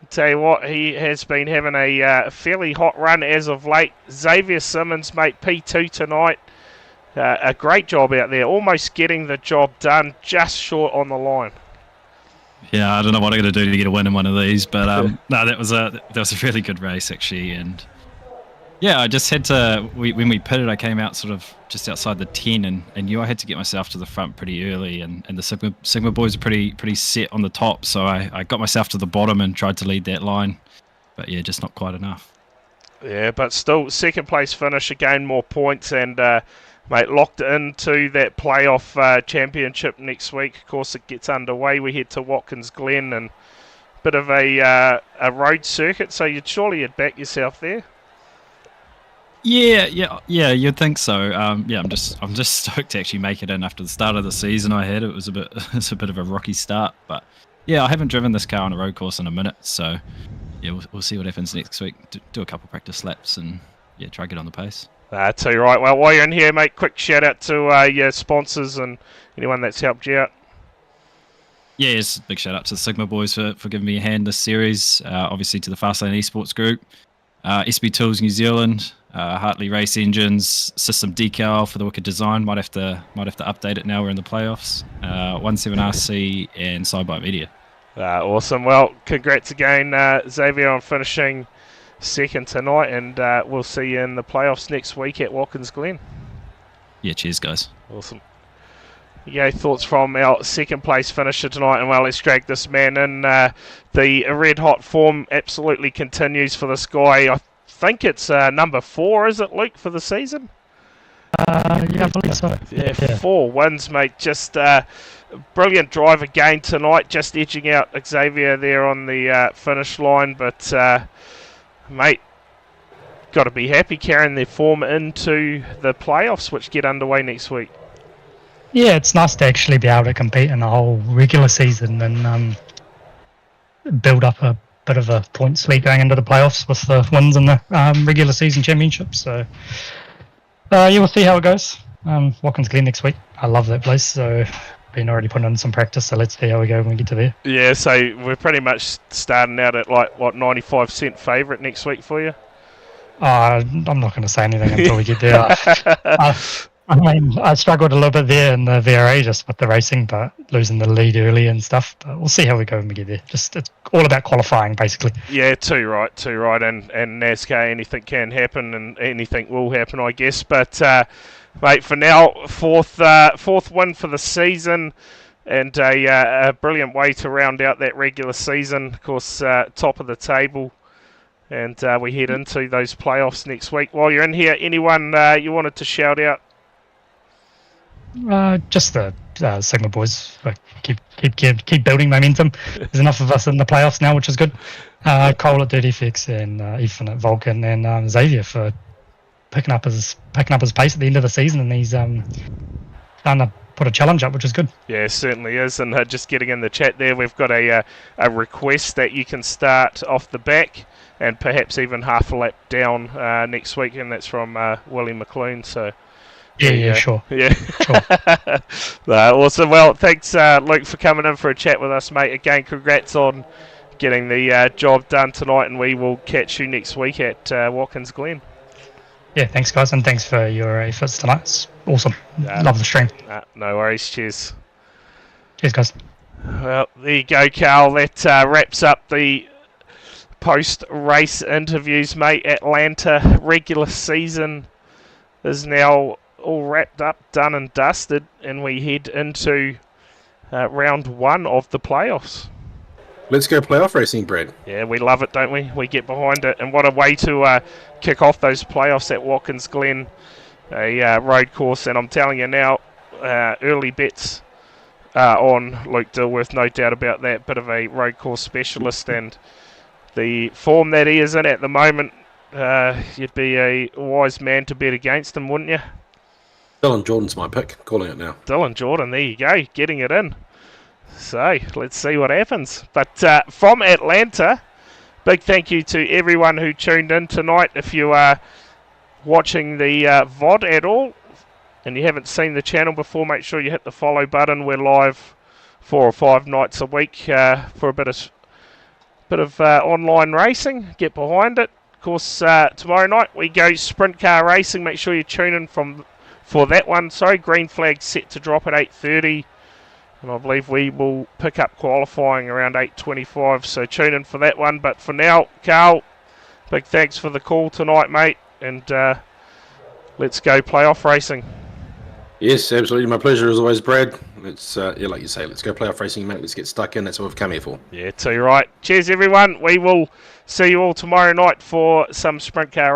I'll tell you what, he has been having a fairly hot run as of late. Xavier Simmons, mate, P2 tonight. A great job out there, almost getting the job done, just short on the line. Yeah, I don't know what I'm going to do to get a win in one of these, but no, that was a really good race actually, and yeah, I just had to. When we pitted, I came out sort of just outside the 10, and knew I had to get myself to the front pretty early, and the Sigma boys are pretty set on the top, so I got myself to the bottom and tried to lead that line, but yeah, just not quite enough. Yeah, but still second place finish, again more points, and mate, locked into that playoff championship next week. Of course, it gets underway. We head to Watkins Glen, and bit of a road circuit, so you'd back yourself there. Yeah, you'd think so. Yeah, I'm just stoked to actually make it in after the start of the season I had. It was a bit of a rocky start, but yeah, I haven't driven this car on a road course in a minute, so yeah, we'll see what happens next week. Do a couple practice laps and yeah, try to get on the pace. Tell you right. Well, while you're in here, mate, quick shout out to your sponsors and anyone that's helped you out. Yeah, yes, big shout out to the Sigma boys for giving me a hand this series. Obviously to the Fastlane Esports Group, SB Tools New Zealand, Hartley Race Engines, System Decal for the wicked design. Might have to update it now we're in the playoffs. 17RC and Sidebite Media. Awesome. Well, congrats again, Xavier, on finishing second tonight, and we'll see you in the playoffs next week at Watkins Glen. Yeah, cheers, guys. Awesome. Yeah, thoughts from our second place finisher tonight, and well, let's drag this man in. The red hot form absolutely continues for this guy. I think it's number 4, is it, Luke, for the season? Yeah, I believe so. Yeah, 4 wins, mate. Just brilliant drive again tonight, just edging out Xavier there on the finish line, but mate, got to be happy carrying their form into the playoffs, which get underway next week. Yeah, it's nice to actually be able to compete in a whole regular season and build up a bit of a points lead going into the playoffs with the wins in the regular season championship. So, yeah, we'll see how it goes. Watkins Glen next week. I love that place, so been already putting in some practice, so let's see how we go when we get to there. Yeah, so we're pretty much starting out at like, what, 95% favourite next week for you? I'm not going to say anything until we get there. I mean, I struggled a little bit there in the VRA just with the racing, but losing the lead early and stuff. But we'll see how we go when we get there. Just it's all about qualifying, basically. Yeah, too right. And NASCAR, anything can happen and anything will happen, I guess. But mate, for now, fourth win for the season, and a brilliant way to round out that regular season. Of course, top of the table. And we head into those playoffs next week. While you're in here, anyone you wanted to shout out? Just the Sigma boys. Keep building momentum. There's enough of us in the playoffs now, which is good. Cole at Dirty Fix and Ethan at Vulcan and Xavier for picking up his pace at the end of the season, and he's done to put a challenge up, which is good. Yeah, certainly is. And just getting in the chat there, we've got a request that you can start off the back and perhaps even half a lap down next week, and that's from Willie McLean. So. Yeah, sure. Yeah. Sure. Awesome. Well, thanks, Luke, for coming in for a chat with us, mate. Again, congrats on getting the job done tonight, and we will catch you next week at Watkins Glen. Yeah, thanks, guys, and thanks for your efforts tonight. It's awesome. Love the stream. No worries. Cheers. Cheers, guys. Well, there you go, Carl. That wraps up the post-race interviews, mate. Atlanta regular season is now all wrapped up, done and dusted, and we head into round 1 of the playoffs. Let's go playoff racing, Brad. Yeah, we love it, don't we? We get behind it. And what a way to kick off those playoffs at Watkins Glen, a road course. And I'm telling you now, early bets on Luke Dilworth, no doubt about that. Bit of a road course specialist, and the form that he is in at the moment, you'd be a wise man to bet against him, wouldn't you? Dylan Jordan's my pick. Calling it now. Dylan Jordan, there you go, getting it in. So, let's see what happens. But from Atlanta, big thank you to everyone who tuned in tonight. If you are watching the VOD at all, and you haven't seen the channel before, make sure you hit the follow button. We're live 4 or 5 nights a week for a bit of online racing. Get behind it. Of course, tomorrow night we go sprint car racing. Make sure you tune in for that one. Sorry, green flag set to drop at 8:30. And I believe we will pick up qualifying around 8:25, so tune in for that one. But for now, Carl, big thanks for the call tonight, mate, and let's go playoff racing. Yes, absolutely. My pleasure as always, Brad. Let's, like you say, let's go playoff racing, mate. Let's get stuck in. That's what we've come here for. Yeah, too right. Cheers, everyone. We will see you all tomorrow night for some sprint car